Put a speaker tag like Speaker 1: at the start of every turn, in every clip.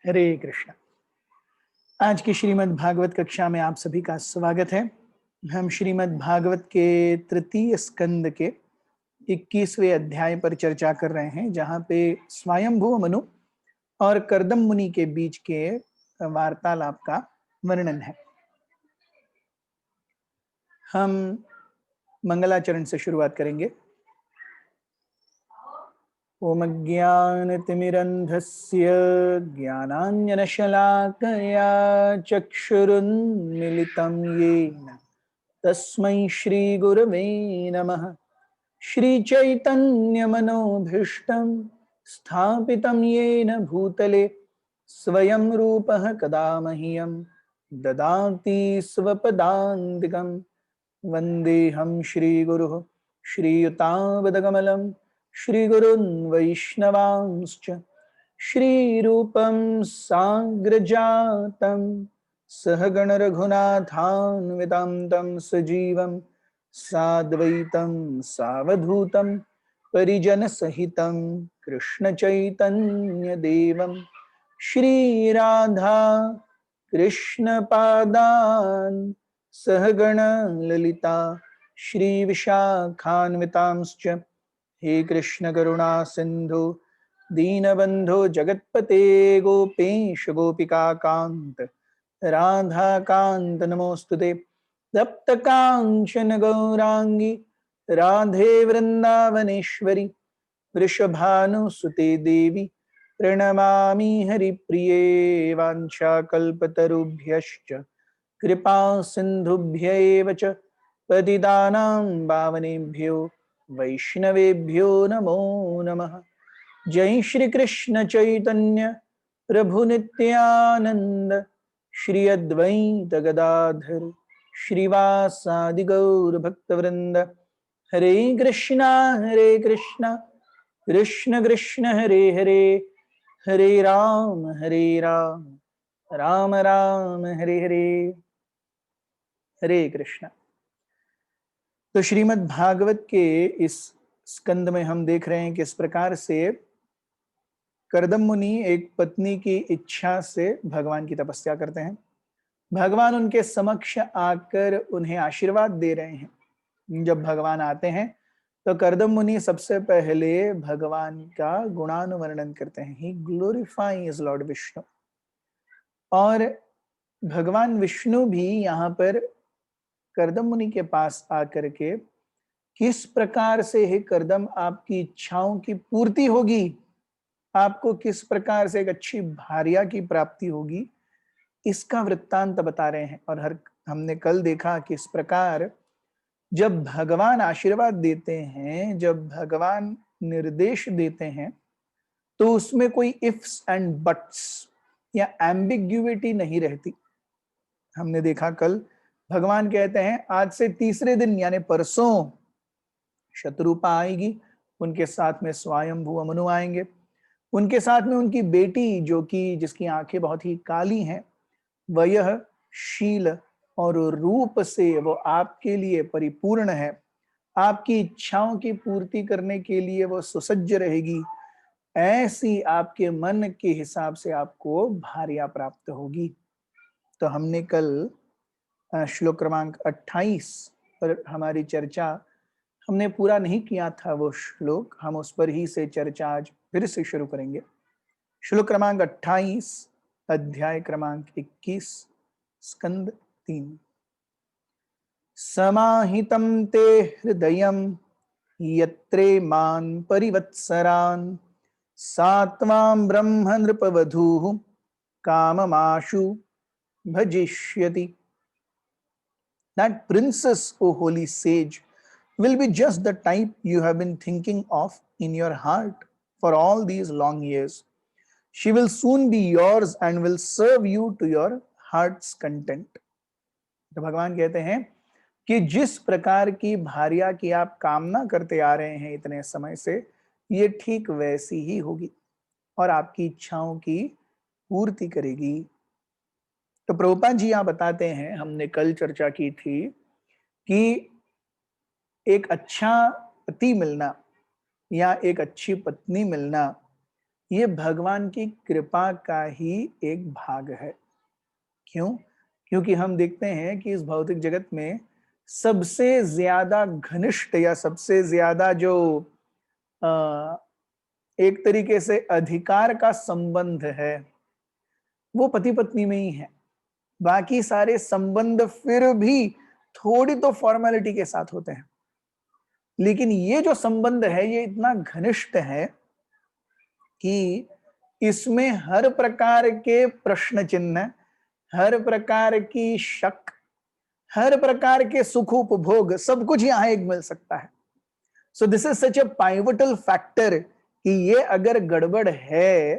Speaker 1: हरे कृष्ण। आज की श्रीमद् भागवत कक्षा में आप सभी का स्वागत है। हम श्रीमद् भागवत के तृतीय स्कंद के 21वें अध्याय पर चर्चा कर रहे हैं, जहाँ पे स्वयंभू मनु और कर्दम मुनि के बीच के वार्तालाप का वर्णन है। हम मंगलाचरण से शुरुआत करेंगे। ओम ज्ञानतिमिरन्धस्य ज्ञानाञ्जनशलाकया चक्षुरुन्मिलितं येन तस्मै श्रीगुरवे नमः। श्रीचैतन्यमनोभीष्टं स्थापितं येन भूतले स्वयं रूपः कदा मह्यं ददाति स्वपदान्तिकं। वन्देऽहं श्रीगुरुः श्रीयुतावदकमलं श्रीगुरुन् वैष्णवांश्च श्रीरूपं साग्रजातं सहगण रघुनाथान्वितं तं सजीवं साद्वैतं सावधूतं परिजनसहितं कृष्णचैतन्यदेवं श्रीराधा कृष्णपादान् सहगण ललिता श्रीविशाखान्वितांश्च हे कृष्ण करुणा सिंधु दीनबंधो जगत्पते गोपेश गोपिका कांत राधा कांत नमोस्तुते। तप्त कांचन गौरांगी राधे वृंदावनेश्वरी वृषभानुसुते देवी प्रणमामि हरिप्रिये। वाञ्छाकल्पतरुभ्यश्च कृपा सिन्धुभ्यैव च पतितानां पावनेभ्यो वैष्णवेभ्यो नमो नमः। जय श्री कृष्ण चैतन्य प्रभु नित्यानंद श्री अद्वैत गदाधर श्रीवासादि गौर भक्तवृंद। हरे कृष्णा कृष्ण कृष्ण हरे हरे, हरे राम राम राम हरे हरे। हरे कृष्ण। तो श्रीमद् भागवत के इस स्कंद में हम देख रहे हैं कि इस प्रकार से कर्दम मुनि एक पत्नी की इच्छा से भगवान की तपस्या करते हैं। भगवान उनके समक्ष आकर उन्हें आशीर्वाद दे रहे हैं। जब भगवान आते हैं तो कर्दम मुनि सबसे पहले भगवान का गुणानुवर्णन करते हैं। ही ग्लोरीफाइज लॉर्ड विष्णु। और भगवान विष्णु भी यहाँ पर कर्दम मुनि के पास आकर के किस प्रकार से हे कर्दम आपकी इच्छाओं की पूर्ति होगी, आपको किस प्रकार से एक अच्छी भार्या की प्राप्ति होगी, इसका वृत्तांत बता रहे हैं। और हमने कल देखा कि इस प्रकार जब भगवान आशीर्वाद देते हैं, जब भगवान निर्देश देते हैं, तो उसमें कोई इफ्स एंड बट्स या एम्बिग्युइटी नहीं रहती। हमने देखा कल भगवान कहते हैं आज से तीसरे दिन यानी परसों शत्रुपा आएगी, उनके साथ में स्वयंभू मनु आएंगे, उनके साथ में उनकी बेटी जो कि जिसकी आंखें बहुत ही काली हैं, वह यह शील और रूप से वो आपके लिए परिपूर्ण है, आपकी इच्छाओं की पूर्ति करने के लिए वो सुसज्ज रहेगी। ऐसी आपके मन के हिसाब से आपको भार्या प्राप्त होगी। तो हमने कल श्लोक क्रमांक 28 पर हमारी चर्चा हमने पूरा नहीं किया था। वो श्लोक हम उस पर ही से चर्चा आज फिर से शुरू करेंगे। श्लोक क्रमांक 28 अध्याय क्रमांक 21 स्कंद 3। समाहितं ते हृदयं यत्रे मान परिवत्सरान् सात्वां ब्रह्म नृपवधूः काममाशु भजिष्यति। That princess, O holy sage, will be just the type you have been thinking of in your heart for all these long years. She will soon be yours and will serve you to your heart's content. तो भगवान कहते हैं कि जिस प्रकार की भार्या की आप कामना करते आ रहे हैं इतने समय से, ये ठीक वैसी ही होगी और आपकी इच्छाओं की पूर्ति करेगी। तो प्रभुपाद जी यहाँ बताते हैं, हमने कल चर्चा की थी कि एक अच्छा पति मिलना या एक अच्छी पत्नी मिलना ये भगवान की कृपा का ही एक भाग है। क्यों? क्योंकि हम देखते हैं कि इस भौतिक जगत में सबसे ज्यादा घनिष्ठ या सबसे ज्यादा जो एक तरीके से अधिकार का संबंध है वो पति पत्नी में ही है। बाकी सारे संबंध फिर भी थोड़ी तो फॉर्मेलिटी के साथ होते हैं, लेकिन ये जो संबंध है ये इतना घनिष्ठ है कि इसमें हर प्रकार के प्रश्न चिन्ह, हर प्रकार की शक, हर प्रकार के सुख उपभोग सब कुछ यहां एक मिल सकता है। सो this is such A pivotal factor कि ये अगर गड़बड़ है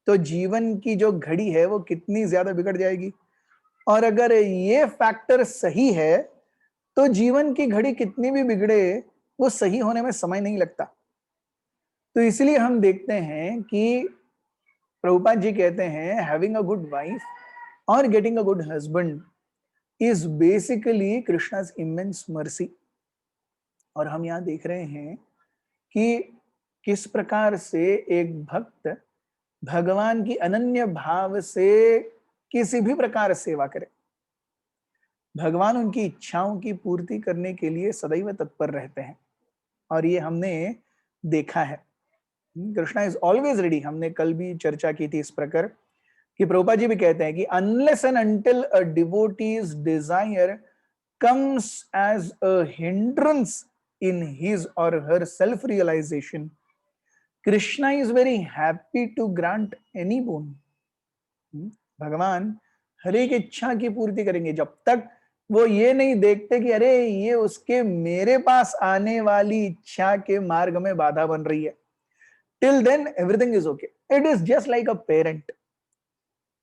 Speaker 1: तो जीवन की जो घड़ी है वो कितनी ज्यादा बिगड़ जाएगी, और अगर ये फैक्टर सही है तो जीवन की घड़ी कितनी भी बिगड़े वो सही होने में समय नहीं लगता। तो इसलिए हम देखते हैं कि प्रभुपाद जी कहते हैं हैविंग अ गुड वाइफ और getting a good husband is basically Krishna's immense mercy. और हम यहाँ देख रहे हैं कि किस प्रकार से एक भक्त भगवान की अनन्य भाव से किसी भी प्रकार सेवा करे, भगवान उनकी इच्छाओं की पूर्ति करने के लिए सदैव तत्पर रहते हैं। और ये हमने देखा है, कृष्णा इज ऑलवेज रेडी। हमने कल भी चर्चा की थी इस प्रकार कि प्रभुपाद जी भी कहते हैं कि unless and until a devotee's desire comes as a hindrance in his or her self realization, Krishna is very happy to grant any boon. भगवान हर एक इच्छा की पूर्ति करेंगे जब तक वो ये नहीं देखते कि अरे ये उसके मेरे पास आने वाली इच्छा के मार्ग में बाधा बन रही है। Till then everything is okay. It is just like a parent.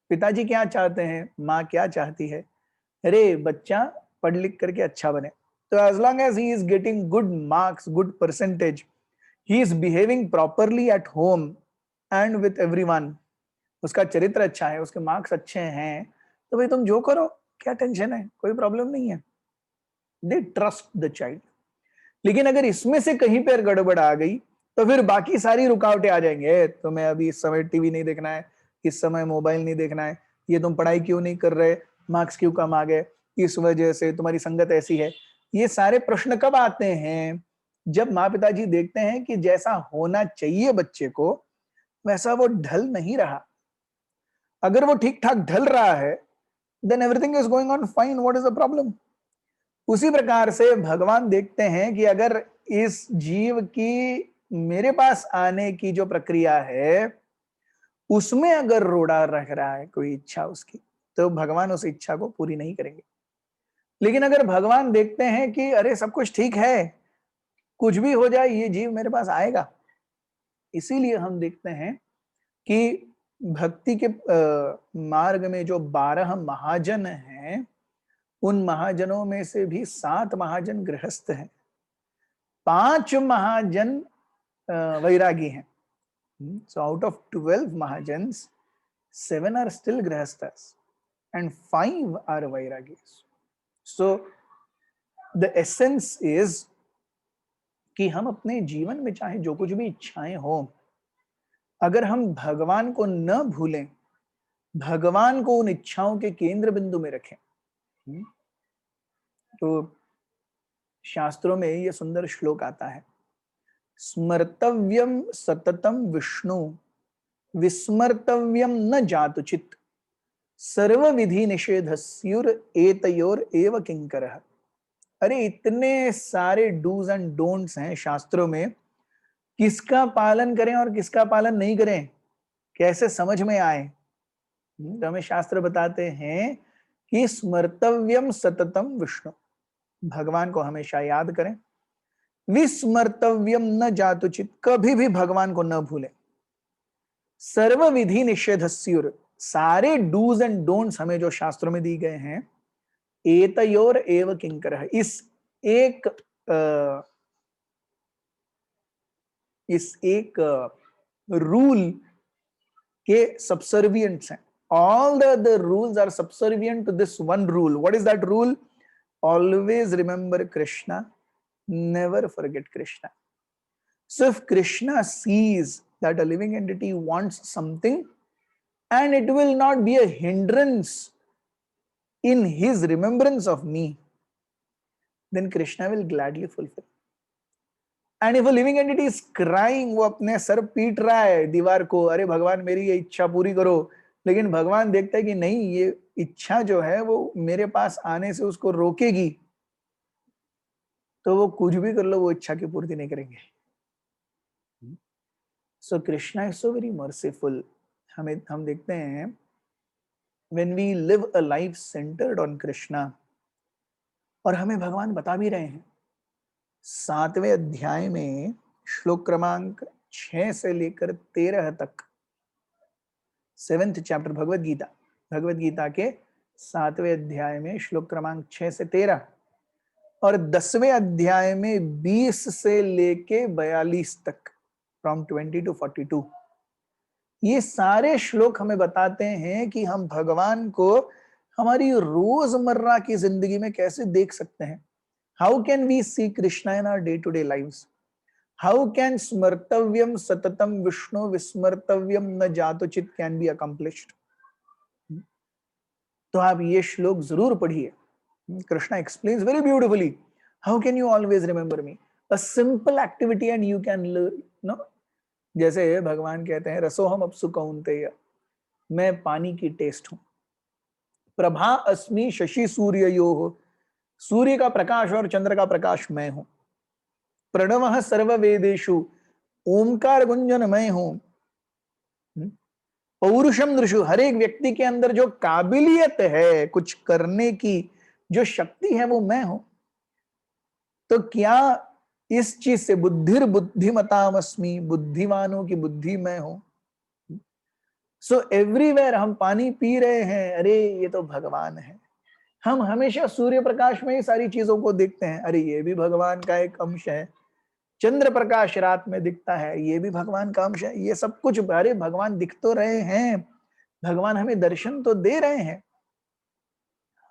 Speaker 1: पिताजी क्या चाहते हैं, माँ क्या चाहती है, अरे बच्चा पढ़ लिख करके अच्छा बने। तो as long as he is getting good marks, good percentage, he is behaving properly at home and with everyone, उसका चरित्र अच्छा है, उसके मार्क्स अच्छे हैं, तो भाई तुम जो करो, क्या टेंशन है, कोई प्रॉब्लम नहीं है। They trust the child. लेकिन अगर इसमें से कहीं पर गड़बड़ आ गई तो फिर बाकी सारी रुकावटें आ जाएंगे। तुम्हें अभी इस समय टीवी नहीं देखना है, इस समय मोबाइल नहीं देखना है, ये तुम पढ़ाई क्यों नहीं कर रहे, मार्क्स क्यों कम आ गए, इस वजह से तुम्हारी संगत ऐसी है। ये सारे प्रश्न कब आते हैं? जब माँ पिताजी देखते हैं कि जैसा होना चाहिए बच्चे को वैसा वो ढल नहीं रहा। अगर वो ठीक ठाक ढल रहा है then everything is going on fine, what is the problem? उसी प्रकार से भगवान देखते हैं कि अगर इस जीव की मेरे पास आने की जो प्रक्रिया है उसमें अगर रोड़ा रख रहा है कोई इच्छा उसकी, तो भगवान उस इच्छा को पूरी नहीं करेंगे। लेकिन अगर भगवान देखते हैं कि अरे सब कुछ ठीक है, कुछ भी हो जाए ये जीव मेरे पास आएगा, इसीलिए हम देखते हैं कि भक्ति के मार्ग में जो 12 महाजन हैं उन महाजनों में से भी 7 महाजन गृहस्थ हैं, 5 महाजन वैरागी हैं। So out of 12 Mahajans, 7 are still Grihasthas and 5 are Vairagis. So the essence is कि हम अपने जीवन में चाहे जो कुछ भी इच्छाएं हो, अगर हम भगवान को न भूलें, भगवान को उन इच्छाओं के केंद्र बिंदु में रखें, तो शास्त्रों में ये सुंदर श्लोक आता है, स्मर्तव्यम सततम विष्णु विस्मर्तव्यम न जातुचित सर्व विधि निषेधस्युर एतयोर एव किंकरः। अरे इतने सारे डूज एंड डोंट्स हैं शास्त्रों में, किसका पालन करें और किसका पालन नहीं करें, कैसे समझ में आए? तो हमें शास्त्र बताते हैं कि स्मर्तव्यम सततम विष्णु, भगवान को हमेशा याद करें, विस्मर्तव्यम न जातुचित, कभी भी भगवान को न भूलें, सर्व विधि निषेधस्युर, सारे डूज एंड डोंट्स हमें जो शास्त्रों में दी गए हैं, एतयोर एव किंकरः, इस एक रूल के सबसर्विएंट्स हैं। All the other rules are subservient to this one rule. What is that rule? Always remember Krishna, never forget Krishna. So if Krishna sees that a living entity wants something and it will not be a hindrance in his remembrance of me, then Krishna will gladly fulfill. And if a living entity is crying, वो अपने sir पीट रहा है दीवार को, अरे भगवान मेरी ये इच्छा पूरी करो, लेकिन भगवान देखता है कि नहीं, ये इच्छा जो है वो मेरे पास आने से उसको रोकेगी, तो वो कुछ भी कर लो, वो इच्छा की पूर्ति नहीं करेंगे. So Krishna is so very merciful. हम देखते हैं when we live a life centered on Krishna, और हमें भगवान बता भी रहे हैं 7वें अध्याय में श्लोक क्रमांक 6 से लेकर 13 तक, 7th चैप्टर भगवत गीता के 7वें अध्याय में श्लोक क्रमांक 6 से 13 और 10वें अध्याय में 20 से लेके 42 तक, फ्रॉम 20 to 42. ये सारे श्लोक हमें बताते हैं कि हम भगवान को हमारी रोजमर्रा की जिंदगी में कैसे देख सकते हैं. How can we see Krishna in our day-to-day lives? How can smartavyam satatam Vishnu vismartavyam na jatochit can be accomplished? तो आप ये श्लोक जरूर पढ़िए. Krishna explains very beautifully. How can you always remember me? A simple activity and you can learn. No? जैसे भगवान कहते हैं रसोहम अपसु कौन्तेय, मैं पानी की टेस्ट हूं. प्रभा अस्मि शशि सूर्ययोः, सूर्य का प्रकाश और चंद्र का प्रकाश मैं हूं. प्रणवः सर्व वेदेषु, ओमकार गुंजन मैं हूं. पौरुषम नृषु, हर एक व्यक्ति के अंदर जो काबिलियत है कुछ करने की, जो शक्ति है, वो मैं हूं. तो क्या इस चीज से बुद्धिर बुद्धिमतामस्मि, बुद्धिमानों की बुद्धि मैं हूं. सो एवरीवेयर हम पानी पी रहे हैं, अरे ये तो भगवान है. हम हमेशा सूर्य प्रकाश में ही सारी चीजों को देखते हैं, अरे ये भी भगवान का एक अंश है. चंद्र प्रकाश रात में दिखता है, ये भी भगवान का अंश है. ये सब कुछ अरे भगवान दिख तो रहे हैं, भगवान हमें दर्शन तो दे रहे हैं.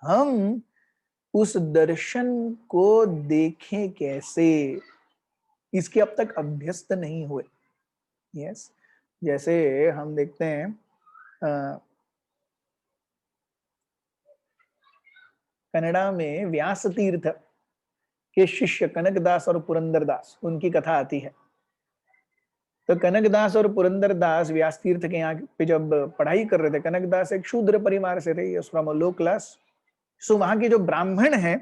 Speaker 1: हम उस दर्शन को देखें कैसे, इसके अब तक अभ्यस्त नहीं हुए. यस, जैसे हम देखते हैं कनाडा में व्यास तीर्थ के शिष्य कनकदास और पुरंदरदास, उनकी कथा आती है. तो कनकदास और पुरंदरदास व्यास तीर्थ के यहाँ पे जब पढ़ाई कर रहे थे, कनकदास एक शूद्र परिवार से थे, फ्रॉम अ लो क्लास. सो वहां के जो ब्राह्मण हैं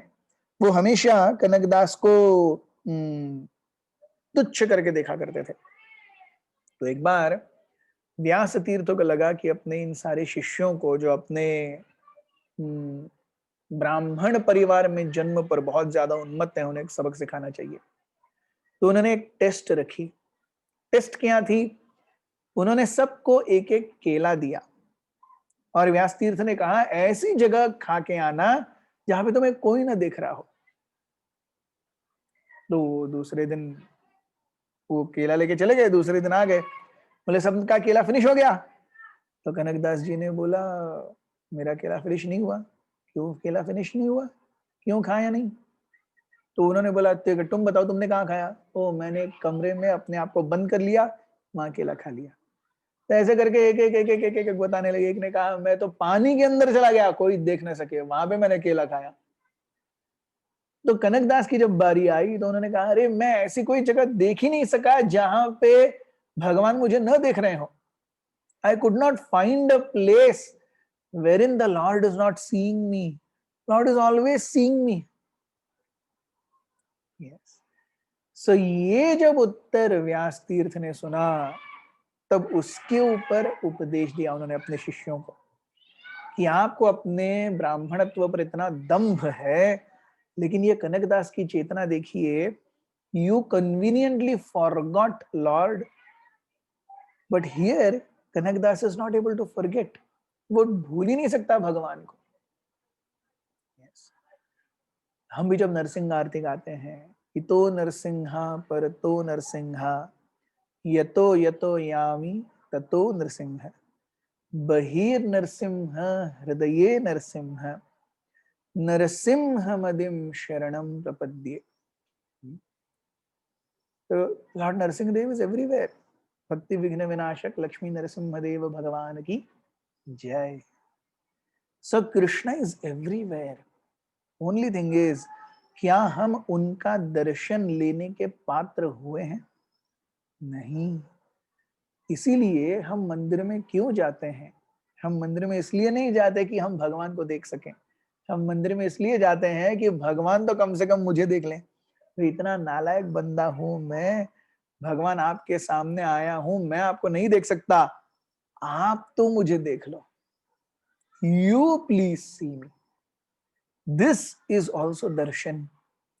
Speaker 1: वो हमेशा कनकदास को तुच्छ करके देखा करते थे. तो एक बार व्यास तीर्थों को लगा कि अपने इन सारे शिष्यों को, जो अपने ब्राह्मण परिवार में जन्म पर बहुत ज्यादा उन्मत्त है, उन्हें एक सबक सिखाना चाहिए. तो उन्होंने एक टेस्ट रखी. टेस्ट क्या थी? उन्होंने सबको एक एक केला दिया और व्यास तीर्थ ने कहा ऐसी जगह खा के आना जहां पे तुम्हें कोई ना देख रहा हो. तो दूसरे दिन वो केला लेके चले गए. दूसरे दिन आ गए, बोले सबका केला फिनिश हो गया. तो कनकदास जी ने बोला मेरा केला फिनिश नहीं हुआ. क्यों केला फिनिश नहीं हुआ, क्यों खाया नहीं? तो उन्होंने बोला तुम बताओ तुमने कहाँ खाया? ओ मैंने कमरे में अपने आप को बंद कर लिया, वहां केला खा लिया. तो ऐसे करके एक एक एक एक एक एक बताने लगे. एक ने कहा मैं तो पानी के अंदर चला गया, कोई देख न सके, वहां पे मैंने केला खाया. तो कनकदास की जब बारी आई तो उन्होंने कहा अरे मैं ऐसी कोई जगह देख ही नहीं सका जहां पे भगवान मुझे न देख रहे हो. I could not find a place wherein the Lord is not seeing me. Lord is always seeing me. Yes. So ये जब उत्तर व्यास तीर्थ ने सुना, तब उसके ऊपर उपदेश दिया उन्होंने अपने शिष्यों को कि आपको अपने ब्राह्मणत्व पर इतना दंभ है, लेकिन ये कनकदास की चेतना देखिए. You conveniently forgot Lord, but here Kanakdas is not able to forget. वो भूल ही नहीं सकता भगवान को. yes. हम भी जब नरसिंह आरती गाते हैं, इतो नरसिंहा परतो नरसिंहा, यतो यतो यामी ततो नरसिंह, बहिर नरसिंह हृदये नरसिंह, नरसिंह मदिम शरणम प्रपद्ये. तो Lord Narasimha Deva is everywhere. भक्ति विघ्न विनाशक लक्ष्मी नरसिम्हदेव भगवान की जय। So Krishna is everywhere. Only thing is, क्या हम उनका दर्शन लेने के पात्र हुए हैं? नहीं। इसीलिए हम मंदिर में क्यों जाते हैं? हम मंदिर में इसलिए नहीं जाते कि हम भगवान को देख सकें। हम मंदिर में इसलिए जाते हैं कि भगवान तो कम से कम मुझे देख लें। तो इतना नालायक बंदा हूं मैं, भगवान आपके सामने आया हूं, मैं आपको नहीं देख सकता, आप तो मुझे देख लो। You please see me. This is also darshan,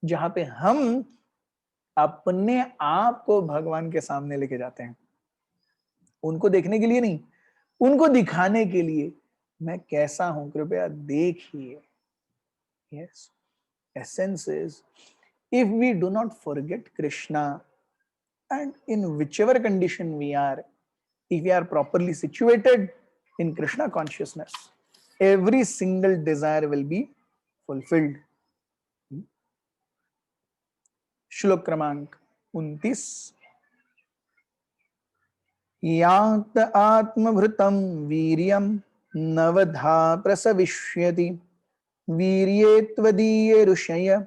Speaker 1: जहां पे हम अपने आप को भगवान के सामने लेके जाते हैं। उनको देखने के लिए नहीं, उनको दिखाने के लिए, मैं कैसा हूं कृपया देखिए। Yes, essence is, if we do not forget Krishna, and in whichever condition we are, if we are properly situated in Krishna consciousness, every single desire will be fulfilled. श्लोक क्रमांक 29। यात आत्मभृतं वीर्यं नवधा प्रसविष्यति, वीर्ये त्वदीये ऋषय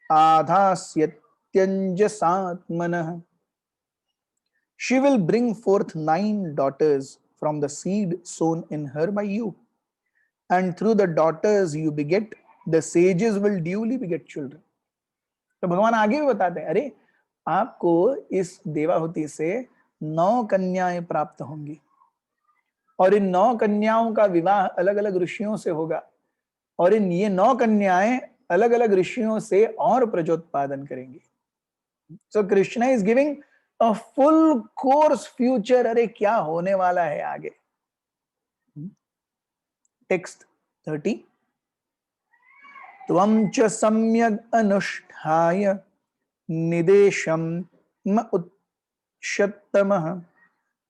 Speaker 1: आधास्यत्यञ्जसात्मनः। She will bring forth 9 daughters from the seed sown in her by you, and through the daughters you beget, the sages will duly beget children. तो भगवान आगे भी बताते हैं, अरे आपको इस देवाहुति से 9 कन्याएं प्राप्त होंगी, और इन 9 कन्याओं का विवाह अलग अलग ऋषियों से होगा, और इन ये 9 कन्याएं अलग अलग ऋषियों से और प्रजोत्पादन करेंगी। So Krishna is giving a full course future. अरे क्या होने वाला है आगे। टेक्स्ट 30। त्वं च सम्यग् अनुष्ठाय निदेशं म उत्क्षत्तमः,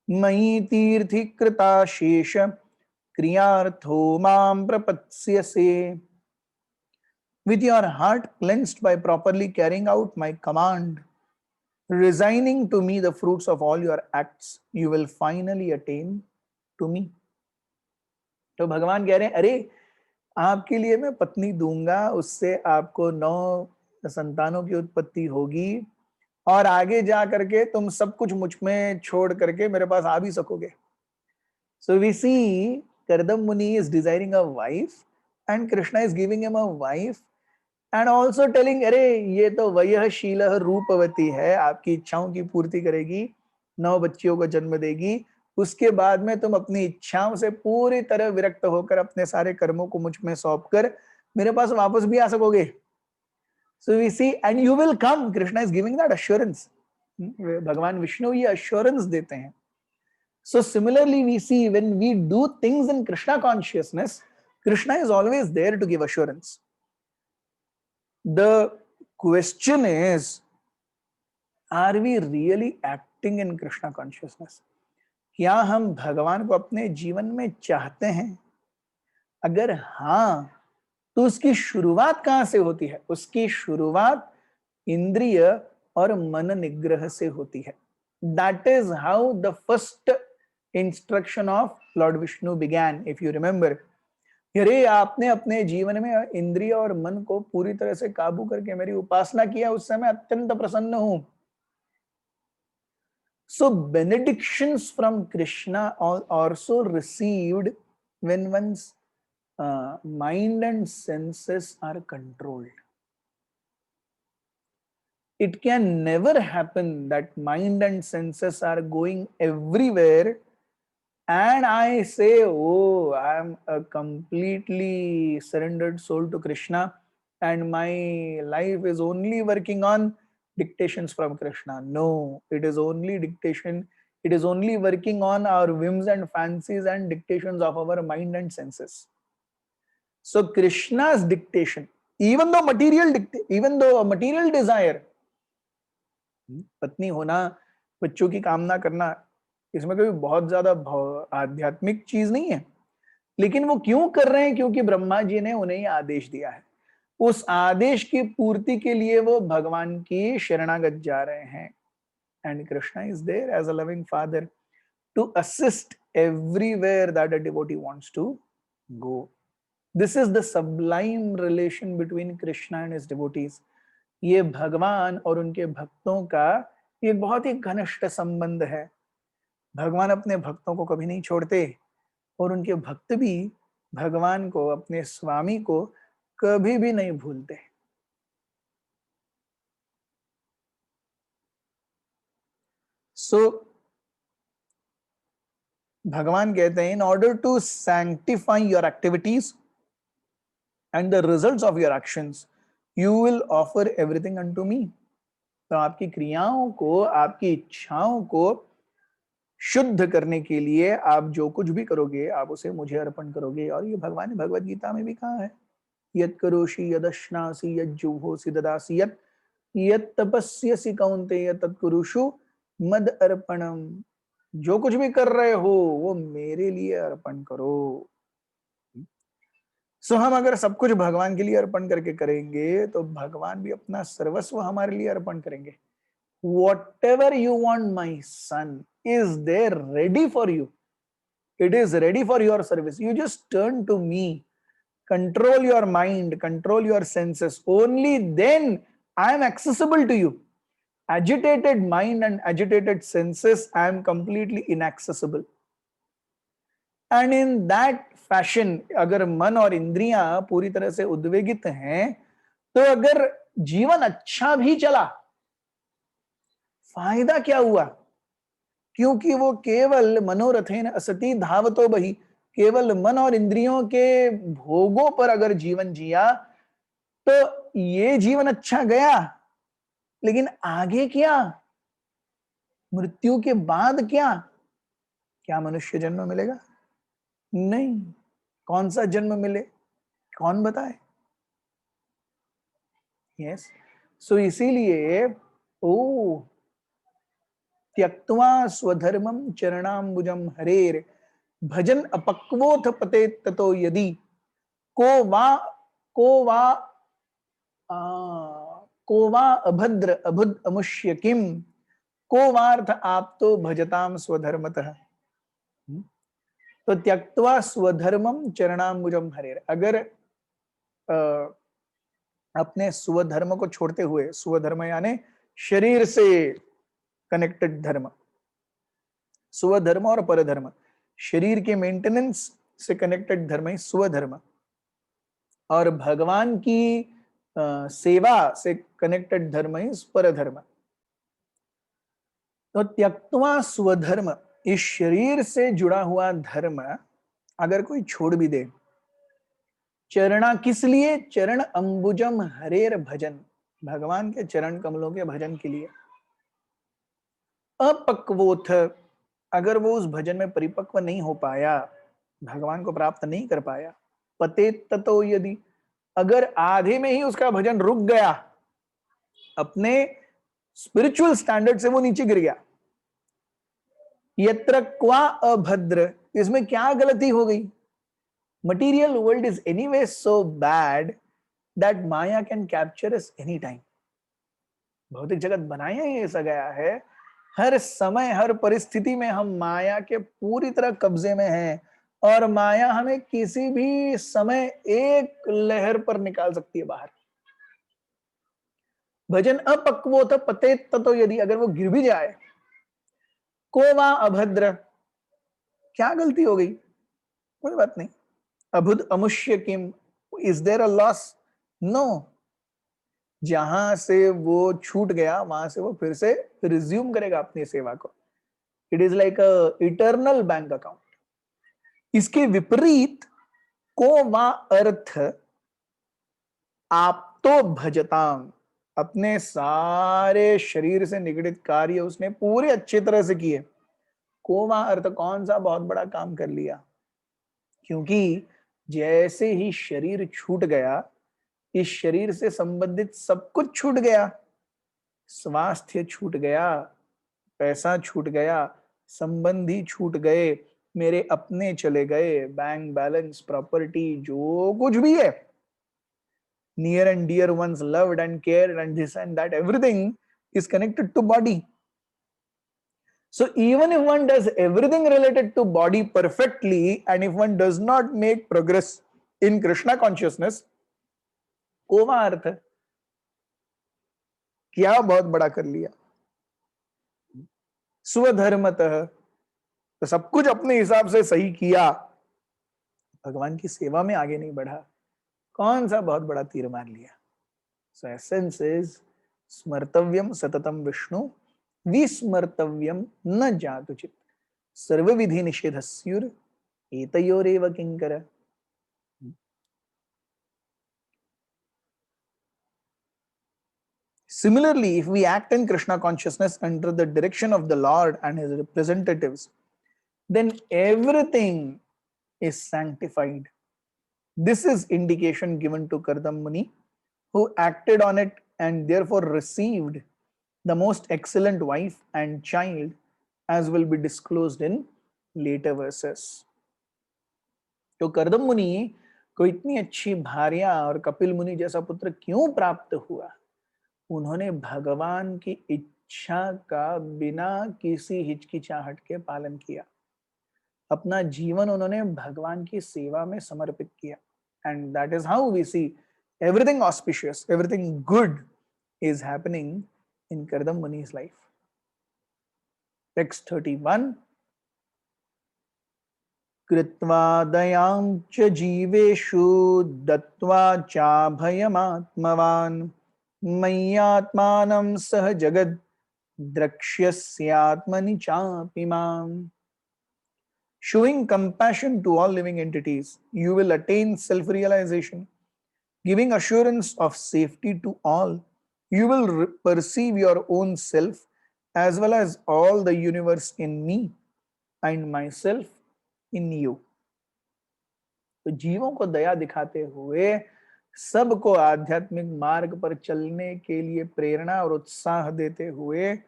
Speaker 1: मयि तीर्थीकृताशेष क्रियार्थो मां प्रपत्स्यसे। With your heart cleansed by properly carrying out my command, resigning to me the fruits of all your acts, you will finally attain to me. तो भगवान कह रहे हैं, अरे आपके लिए मैं पत्नी दूंगा, उससे आपको 9 संतानों की उत्पत्ति होगी, और आगे जा करके तुम सब कुछ मुझ में छोड़ करके मेरे पास आ भी सकोगे। So we see Kardam Muni is desiring a wife, and Krishna is giving him a wife, and also telling, अरे ये तो वयः शीलः रूपवती है, आपकी इच्छाओं की पूर्ति करेगी, 9 बच्चियों को जन्म देगी, उसके बाद में तुम अपनी इच्छाओं से पूरी तरह विरक्त होकर अपने सारे कर्मों को मुझ में सौंपकर मेरे पास वापस भी आ सकोगे। So we see, and you will come. Krishna is giving that assurance. भगवान विष्णु ये assurance देते हैं। So similarly we see when we do things in Krishna consciousness, Krishna is always there to give assurance. The question is, are we really acting in Krishna consciousness? क्या हम भगवान को अपने जीवन में चाहते हैं? अगर हाँ, तो उसकी शुरुआत कहां से होती है? उसकी शुरुआत इंद्रिय और मन निग्रह से होती है। That is how the first instruction of Lord Vishnu began, if you remember. अरे आपने अपने जीवन में इंद्रिय और मन को पूरी तरह से काबू करके मेरी उपासना किया, उससे मैं अत्यंत प्रसन्न हूं। So benedictions from Krishna are also received when one's mind and senses are controlled. It can never happen that mind and senses are going everywhere and I say, oh, I am a completely surrendered soul to Krishna and my life is only working on dictations from Krishna. No, it is only dictation. It is only working on our whims and fancies and dictations of our mind and senses. So Krishna's dictation, even though a material desire, पत्नी होना, बच्चों की कामना करना, इसमें कोई बहुत ज्यादा आध्यात्मिक चीज नहीं है, लेकिन वो क्यों कर रहे हैं? क्योंकि ब्रह्मा जी ने उन्हें ये आदेश दिया है। उस आदेश की पूर्ति के लिए वो भगवान की शरणागत जा रहे हैं। and Krishna is there as a loving father to assist everywhere that a devotee wants to go. This is the sublime relation between Krishna and his devotees. ये भगवान और उनके भक्तों का एक बहुत ही घनिष्ठ संबंध है. भगवान अपने भक्तों को कभी नहीं छोड़ते और उनके भक्त भी भगवान को, अपने स्वामी को कभी भी नहीं भूलते. सो भगवान कहते हैं, in order to sanctify your activities and the results of your actions you will offer everything unto me. तो आपकी क्रियाओं को, आपकी इच्छाओं को शुद्ध करने के लिए आप जो कुछ भी करोगे, आप उसे मुझे अर्पण करोगे. और ये भगवान ने भगवत गीता में भी कहा है, यत् करोषि यदश्नासि यज्जुहोसि ददासि यत् तपस्यसि कौन्तेय तत्कुरुषु मद अर्पणम. जो कुछ भी कर रहे हो वो मेरे लिए अर्पण करो. सो हम अगर सब कुछ भगवान के लिए अर्पण करके करेंगे तो भगवान भी अपना सर्वस्व हमारे लिए अर्पण करेंगे. Whatever you want, my son, is there ready for you. It is ready for your service. You just turn to me, control your mind, control your senses. Only then I am accessible to you. Agitated mind and agitated senses, I am completely inaccessible. And in that fashion, अगर मन और इंद्रियां पूरी तरह से उद्वेगित हैं, तो अगर जीवन अच्छा भी चला, फायदा क्या हुआ? क्योंकि वो केवल मनोरथेन असति धावतो बहि, केवल मन और इंद्रियों के भोगों पर अगर जीवन जिया तो ये जीवन अच्छा गया, लेकिन आगे क्या? मृत्यु के बाद क्या? क्या मनुष्य जन्म मिलेगा? नहीं. कौन सा जन्म मिले, कौन बताए? यस. सो इसीलिए त्यक्त्वा स्वधर्मं चरणाम्बुजं हरेर भजन अपक्वोथ पते ततो यदि को वा अभद्र अभुद अमुष्य किम को वार्थ आप्तो भजताम स्वधर्मतः. तो त्यक्त्वा स्वधर्मं चरणाम्बुजं हरेर, अगर अपने स्वधर्म को छोड़ते हुए, स्वधर्म यानी शरीर से कनेक्टेड धर्म, स्वधर्म और परधर्म, शरीर के मेंटेनेंस से कनेक्टेड धर्म है स्वधर्म, और भगवान की सेवा से कनेक्टेड धर्म है परधर्म. तो त्यक्त्वा स्वधर्म, इस शरीर से जुड़ा हुआ धर्म अगर कोई छोड़ भी दे, चरणा किस लिए? चरण अंबुजम हरेर भजन, भगवान के चरण कमलों के भजन के लिए. अपक्वोथ, अगर वो उस भजन में परिपक्व नहीं हो पाया, भगवान को प्राप्त नहीं कर पाया, पते ततो यदि, अगर आधे में ही उसका भजन रुक गया, अपने स्पिरिचुअल स्टैंडर्ड से वो नीचे गिर गया, यत्र क्वा अभद्र, इसमें क्या गलती हो गई? Material world is anyway so bad that Maya can capture us any time. भौतिक जगत बनाया ही ऐसा गया है, हर समय हर परिस्थिति में हम माया के पूरी तरह कब्जे में हैं, और माया हमें किसी भी समय एक लहर पर निकाल सकती है बाहर. भजन अपक्वोथ पते ततो यदि, अगर वो गिर भी जाए, को वा अभद्र, क्या गलती हो गई? कोई बात नहीं. अभुद अमुष्य किम, is there a loss? No. जहां से वो छूट गया वहां से वो फिर से रिज्यूम करेगा अपनी सेवा को. It is like a eternal bank account. इसके विपरीत को वा अर्थ आप तो भजताम, अपने सारे शरीर से निगडित कार्य उसने पूरे अच्छी तरह से किए. को वा अर्थ कौन सा बहुत बड़ा काम कर लिया, क्योंकि जैसे ही शरीर छूट गया, इस शरीर से संबंधित सब कुछ छूट गया. स्वास्थ्य छूट गया, पैसा छूट गया, संबंधी छूट गए, मेरे अपने चले गए, बैंक बैलेंस, प्रॉपर्टी, जो कुछ भी है, near and dear ones, loved and cared and this and that, everything is connected to body. So even if one does everything related to body perfectly and if one does not make progress in Krishna consciousness, कोवा अर्थ है, क्या बहुत बड़ा कर लिया, स्वधर्मतः, तो सब कुछ अपने हिसाब से सही किया, भगवान की सेवा में आगे नहीं बढ़ा, कौन सा बहुत बड़ा तीर मार लिया. So essence is स्मर्तव्यम सततम विष्णु विस्मर्तव्यम न जातुचित सर्व विधि निषेधस्युर एतयोरेव किंकर. Similarly, if we act in Krishna consciousness under the direction of the Lord and his representatives, then everything is sanctified. This is indication given to Kardam Muni, who acted on it and therefore received the most excellent wife and child, as will be disclosed in later verses. तो कर्दम मुनि को इतनी अच्छी भार्या और कपिल मुनि जैसा पुत्र क्यों प्राप्त हुआ? उन्होंने भगवान की इच्छा का बिना किसी हिचकिचाहट के पालन किया, अपना जीवन उन्होंने भगवान की सेवा में समर्पित किया. And that is how we see everything auspicious, everything good is happening in Kardam Muni's life. Text 31. कृत्वा दयां च जीवेषु दत्त्वा चाभयमात्मवान् मय्यात्मानं सह जगद् द्रक्ष्यस्यात्मनि चापि माम्. Showing compassion to all living entities, you will attain self-realization. Giving assurance of safety to all, you will perceive your own self as well as all the universe in me and myself in you. तो जीवों को दया दिखाते हुए सबको आध्यात्मिक मार्ग पर चलने के लिए प्रेरणा और उत्साह देते हुए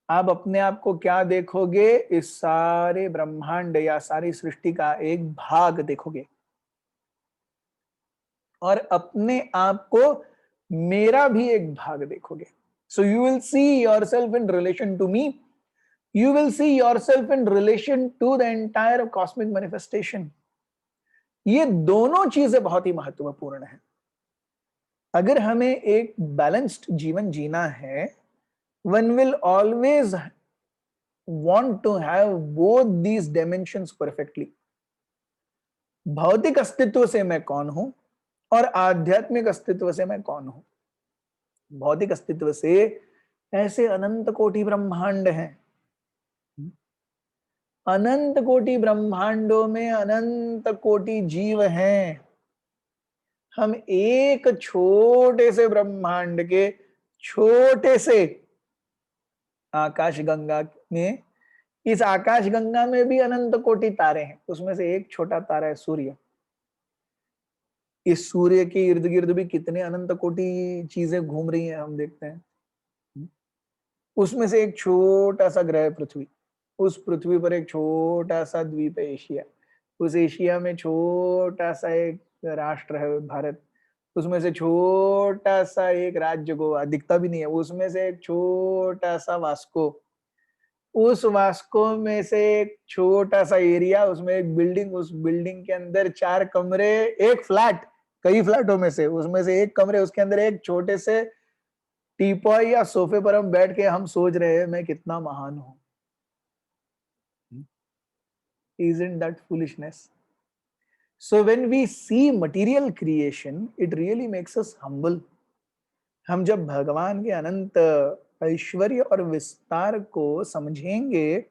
Speaker 1: आप अपने आप को क्या देखोगे? इस सारे ब्रह्मांड या सारी सृष्टि का एक भाग देखोगे और अपने आप को मेरा भी एक भाग देखोगे. So you will see yourself in relation to me. You will see yourself in relation to the entire cosmic manifestation. ये दोनों चीजें बहुत ही महत्वपूर्ण हैं. अगर हमें एक बैलेंस्ड जीवन जीना है, one will always want to have both these dimensions perfectly. भौतिक अस्तित्व से मैं कौन हूं और आध्यात्मिक अस्तित्व से मैं कौन हूं. भौतिक अस्तित्व से ऐसे अनंत कोटि ब्रह्मांड हैं, अनंत कोटि ब्रह्मांडों में अनंत कोटि जीव हैं. हम एक छोटे से ब्रह्मांड के छोटे से आकाश गंगा में, इस आकाश गंगा में भी अनंत कोटि तारे हैं, उसमें से एक छोटा तारा है सूर्य. इस सूर्य के इर्द गिर्द भी कितने अनंत कोटि चीजें घूम रही हैं, हम देखते हैं. उसमें से एक छोटा सा ग्रह पृथ्वी, उस पृथ्वी पर एक छोटा सा द्वीप है एशिया, उस एशिया में छोटा सा एक राष्ट्र है भारत, उसमें से छोटा सा एक राज्य गोवा, दिखता भी नहीं है, उसमें से एक छोटा सा वास्को, उस वास्को में से एक छोटा सा एरिया, उसमें एक बिल्डिंग, उस बिल्डिंग के अंदर 4 कमरे, एक फ्लैट, कई फ्लैटों में से उसमें से एक कमरे, उसके अंदर एक छोटे से टीपॉय या सोफे पर हम बैठ के हम सोच रहे हैं मैं कितना महान हूं. Isn't that foolishness? So when we see material creation, it really makes us humble. हम जब भगवान के अनंत ऐश्वर्य और विस्तार को समझेंगे,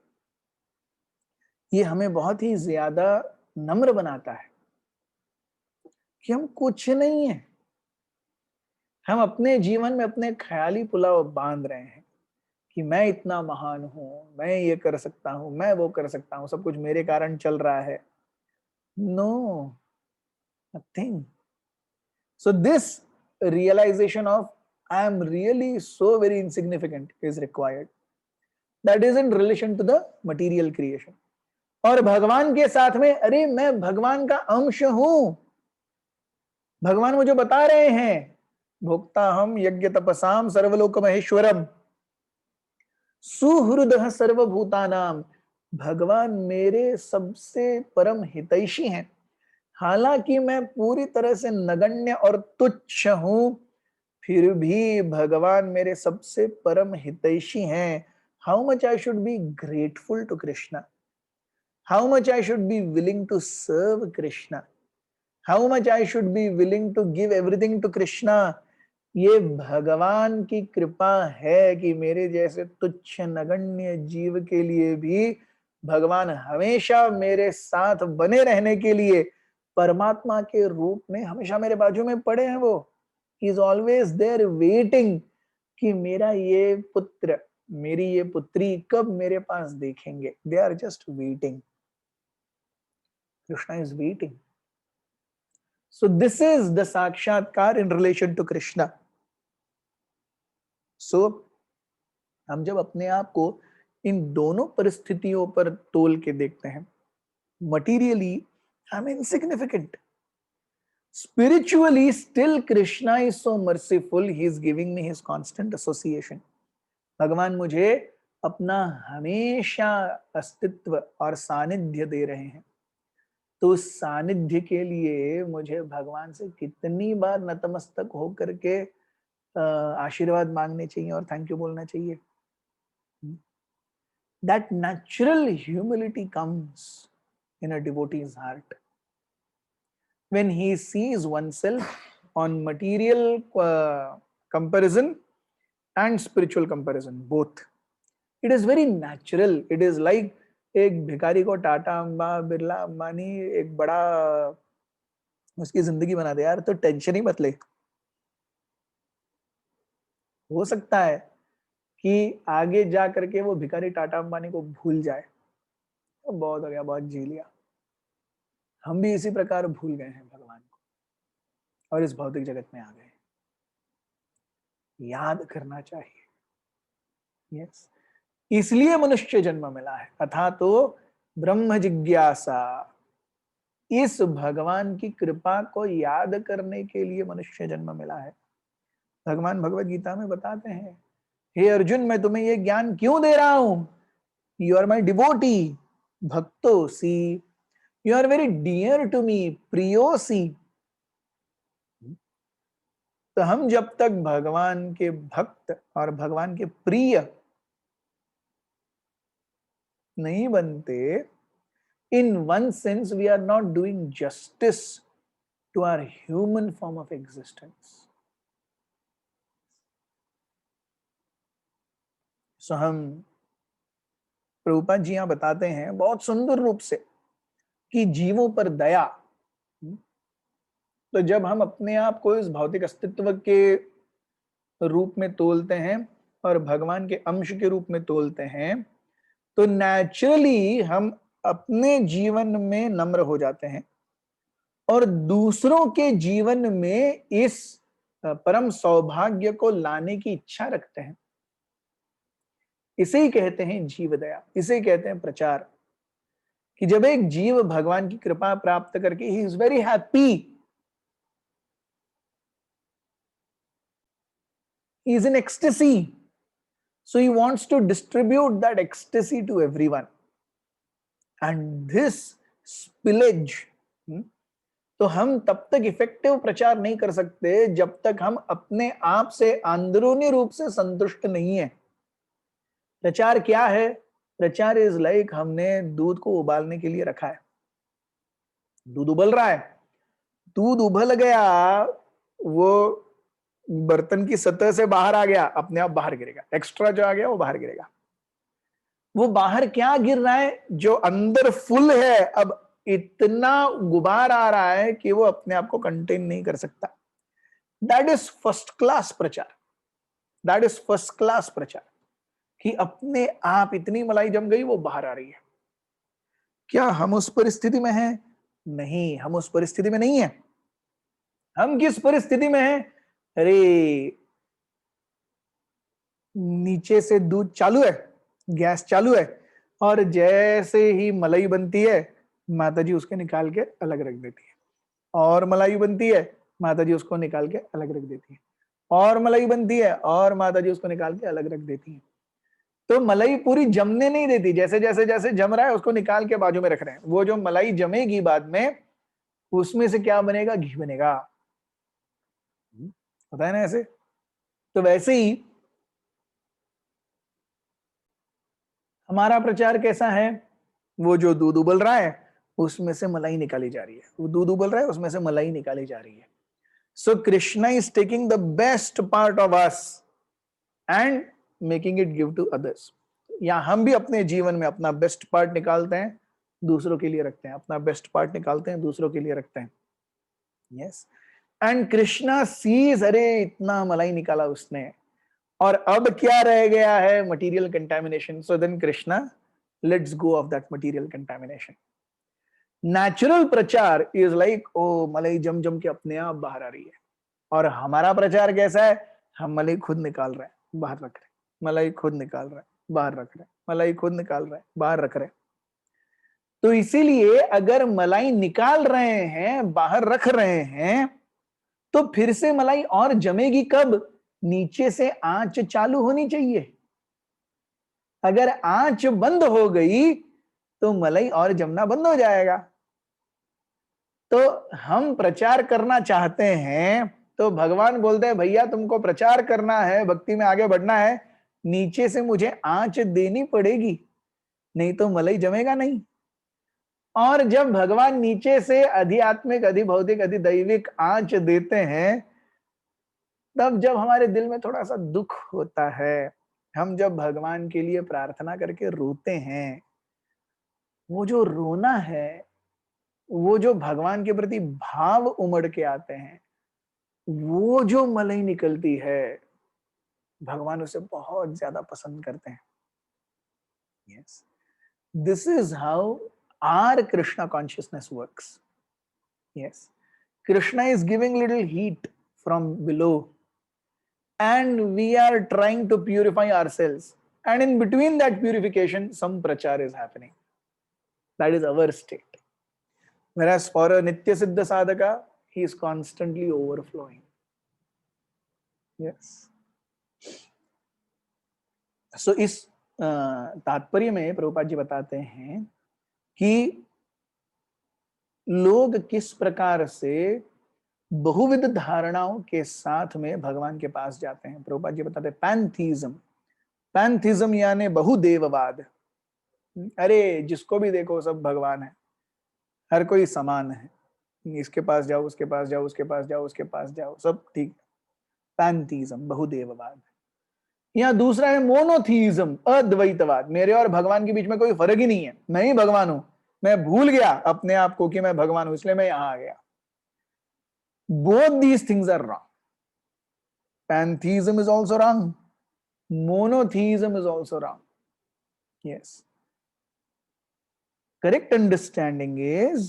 Speaker 1: ये हमें बहुत ही ज्यादा नम्र बनाता है कि हम कुछ नहीं है. हम अपने जीवन में अपने ख्याली पुलाव बांध रहे हैं कि मैं इतना महान हूं, मैं ये कर सकता हूं, मैं वो कर सकता हूं, सब कुछ मेरे कारण चल रहा है. No, nothing. So this realization of I am really so very insignificant is required. That is in relation to the material creation. और भगवान के साथ में, अरे मैं भगवान का अंश हूं. भगवान मुझे बता रहे हैं, भोक्ता हम यज्ञ तपसाम सर्वलोक महेश्वरम. सुहृदः सर्वभूतानाम, भगवान मेरे सबसे परम हितैषी हैं। हालांकि मैं पूरी तरह से नगण्य और तुच्छ हूं, फिर भी भगवान मेरे सबसे परम हितैषी हैं। How much I should be grateful to Krishna, how much I should be willing to serve Krishna, how much I should be willing to give everything to Krishna. ये भगवान की कृपा है कि मेरे जैसे तुच्छ नगण्य जीव के लिए भी भगवान हमेशा मेरे साथ बने रहने के लिए परमात्मा के रूप में हमेशा मेरे बाजू में पड़े हैं। वो इज ऑलवेज देयर वेटिंग कि मेरा ये पुत्र, मेरी ये पुत्री कब मेरे पास देखेंगे। They are just waiting, Krishna is waiting. So this is the साक्षात्कार in relation to Krishna. So हम जब अपने आप को इन दोनों परिस्थितियों पर तोल के देखते हैं, materially I am insignificant, spiritually still Krishna is so merciful, he is giving me his constant association। भगवान मुझे अपना हमेशा अस्तित्व और सानिध्य दे रहे हैं। तो उस सानिध्य के लिए मुझे भगवान से कितनी बार नतमस्तक होकर के आशीर्वाद मांगने चाहिए और थैंक यू बोलना चाहिए। That natural humility comes in a devotee's heart when he sees oneself on material comparison and spiritual comparison, both. It is very natural. It is like एक भिखारी को टाटा अंबा बिरला अंबानी एक बड़ा उसकी जिंदगी बना दे यार, तो टेंशन ही मत ले। हो सकता है कि आगे जा करके वो भिखारी टाटा अंबानी को भूल जाए, तो बहुत हो गया, बहुत जी लिया। हम भी इसी प्रकार भूल गए हैं भगवान को और इस भौतिक जगत में आ गए। याद करना चाहिए। यस, इसलिए मनुष्य जन्म मिला है, अथा तो ब्रह्म जिज्ञासा। इस भगवान की कृपा को याद करने के लिए मनुष्य जन्म मिला है। भगवान भगवत गीता में बताते हैं, हे अर्जुन मैं तुम्हें ये ज्ञान क्यों दे रहा हूं, यू आर माई डिवोटी भक्तोसी, you are very dear to me प्रियोसी। तो हम जब तक भगवान के भक्त और भगवान के प्रिय नहीं बनते, in one sense we are not doing justice to our human form of existence। सो हम प्रभुपाद जी यहां बताते हैं बहुत सुंदर रूप से कि जीवों पर दया। तो जब हम अपने आप को इस भौतिक अस्तित्व के रूप में तोलते हैं और भगवान के अंश के रूप में तोलते हैं, तो नेचुरली हम अपने जीवन में नम्र हो जाते हैं और दूसरों के जीवन में इस परम सौभाग्य को लाने की इच्छा रखते हैं। इसे ही कहते हैं जीव दया, इसे कहते हैं प्रचार। कि जब एक जीव भगवान की कृपा प्राप्त करके he is very happy, he is in ecstasy, so he wants to distribute that ecstasy to everyone, and this spillage, तो हम तब तक इफेक्टिव प्रचार नहीं कर सकते जब तक हम अपने आप से अंदरूनी रूप से संतुष्ट नहीं है। प्रचार क्या है? प्रचार इज लाइक हमने दूध को उबालने के लिए रखा है, दूध उबल रहा है, दूध उबल गया, वो बर्तन की सतह से बाहर आ गया, अपने आप बाहर गिरेगा, एक्स्ट्रा जो आ गया वो बाहर गिरेगा। वो बाहर क्या गिर रहा है? जो अंदर फुल है, अब इतना गुबार आ रहा है कि वो अपने आप को कंटेन नहीं कर सकता। दैट इज फर्स्ट क्लास प्रचार, दैट इज फर्स्ट क्लास प्रचार, कि अपने आप इतनी मलाई जम गई वो बाहर आ रही है। क्या हम उस परिस्थिति में हैं? नहीं, हम उस परिस्थिति में नहीं है। हम किस परिस्थिति में हैं? अरे नीचे से दूध चालू है, गैस चालू है, और जैसे ही मलाई बनती है माताजी उसके निकाल के अलग रख देती है, और मलाई बनती है माताजी उसको निकाल के अलग रख देती है, और मलाई बनती है और माताजी उसको निकाल के अलग रख देती है। तो मलाई पूरी जमने नहीं देती, जैसे जैसे जैसे जम रहा है उसको निकाल के बाजू में रख रहे हैं। वो जो मलाई जमेगी बाद में, उसमें से क्या बनेगा? घी बनेगा। पता है ना ऐसे? तो वैसे ही हमारा प्रचार कैसा है? वो जो दूध उबल रहा है उसमें से मलाई निकाली जा रही है, वो दूध उबल रहा है उसमें से मलाई निकाली जा रही है। So Krishna is taking the best part of us and making it give to others. या हम भी अपने जीवन में अपना बेस्ट पार्ट निकालते हैं, दूसरों के लिए रखते हैं, अपना बेस्ट पार्ट निकालते हैं, दूसरों के लिए रखते हैं। यस, एंड कृष्णा सीज, अरे इतना मलाई निकाला उसने, और अब क्या रह गया है? Material contamination. So then Krishna let's go of that material contamination. Natural प्रचार इज लाइक, ओ मलाई जम जम के अपने आप बाहर आ रही है। और हमारा प्रचार कैसा है? हम मलाई खुद निकाल रहे हैं, बाहर रख रहे हैं, मलाई खुद निकाल रहे हैं, बाहर रख रहे हैं, मलाई खुद निकाल रहे हैं, बाहर रख रहे हैं। तो इसीलिए अगर मलाई निकाल रहे हैं, बाहर रख रहे हैं, तो फिर से मलाई और जमेगी कब? नीचे से आंच चालू होनी चाहिए। अगर आंच बंद हो गई तो मलाई और जमना बंद हो जाएगा। तो हम प्रचार करना चाहते हैं, तो भगवान बोलते हैं भैया तुमको प्रचार करना है, भक्ति में आगे बढ़ना है, नीचे से मुझे आंच देनी पड़ेगी, नहीं तो मलाई जमेगा नहीं। और जब भगवान नीचे से अधिआत्मिक, अधिभौतिक, अधिदैविक आंच देते हैं, तब जब हमारे दिल में थोड़ा सा दुख होता है, हम जब भगवान के लिए प्रार्थना करके रोते हैं, वो जो रोना है, वो जो भगवान के प्रति भाव उमड़ के आते हैं, वो जो मलाई निकलती है, भगवान उसे बहुत ज्यादा पसंद करते हैं। Yes, this is how our Krishna consciousness works. Yes, Krishna is giving little heat from below and we are trying to purify ourselves, and in between that purification some prachar is happening. That is our state. Whereas for a nitya siddha sadhaka, he is constantly overflowing. Yes. So इस तात्पर्य में प्रभुपाद जी बताते हैं कि लोग किस प्रकार से बहुविध धारणाओं के साथ में भगवान के पास जाते हैं। प्रभुपाद जी बताते हैं पैंथीज्म। पैंथीज्म यानी बहुदेववाद। अरे जिसको भी देखो सब भगवान है, हर कोई समान है, इसके पास जाओ, उसके पास जाओ, उसके पास जाओ, उसके पास जाओ, सब ठीक। पैंथीज्म, बहुदेववाद। या दूसरा है मोनोथीज्म, अद्वैतवाद। मेरे और भगवान के बीच में कोई फर्क ही नहीं है, मैं ही भगवान हूं, मैं भूल गया अपने आप को कि मैं भगवान हूं, इसलिए मैं यहां आ गया। Both these things are wrong. Pantheism is also wrong, monotheism is also wrong. Yes, correct understanding is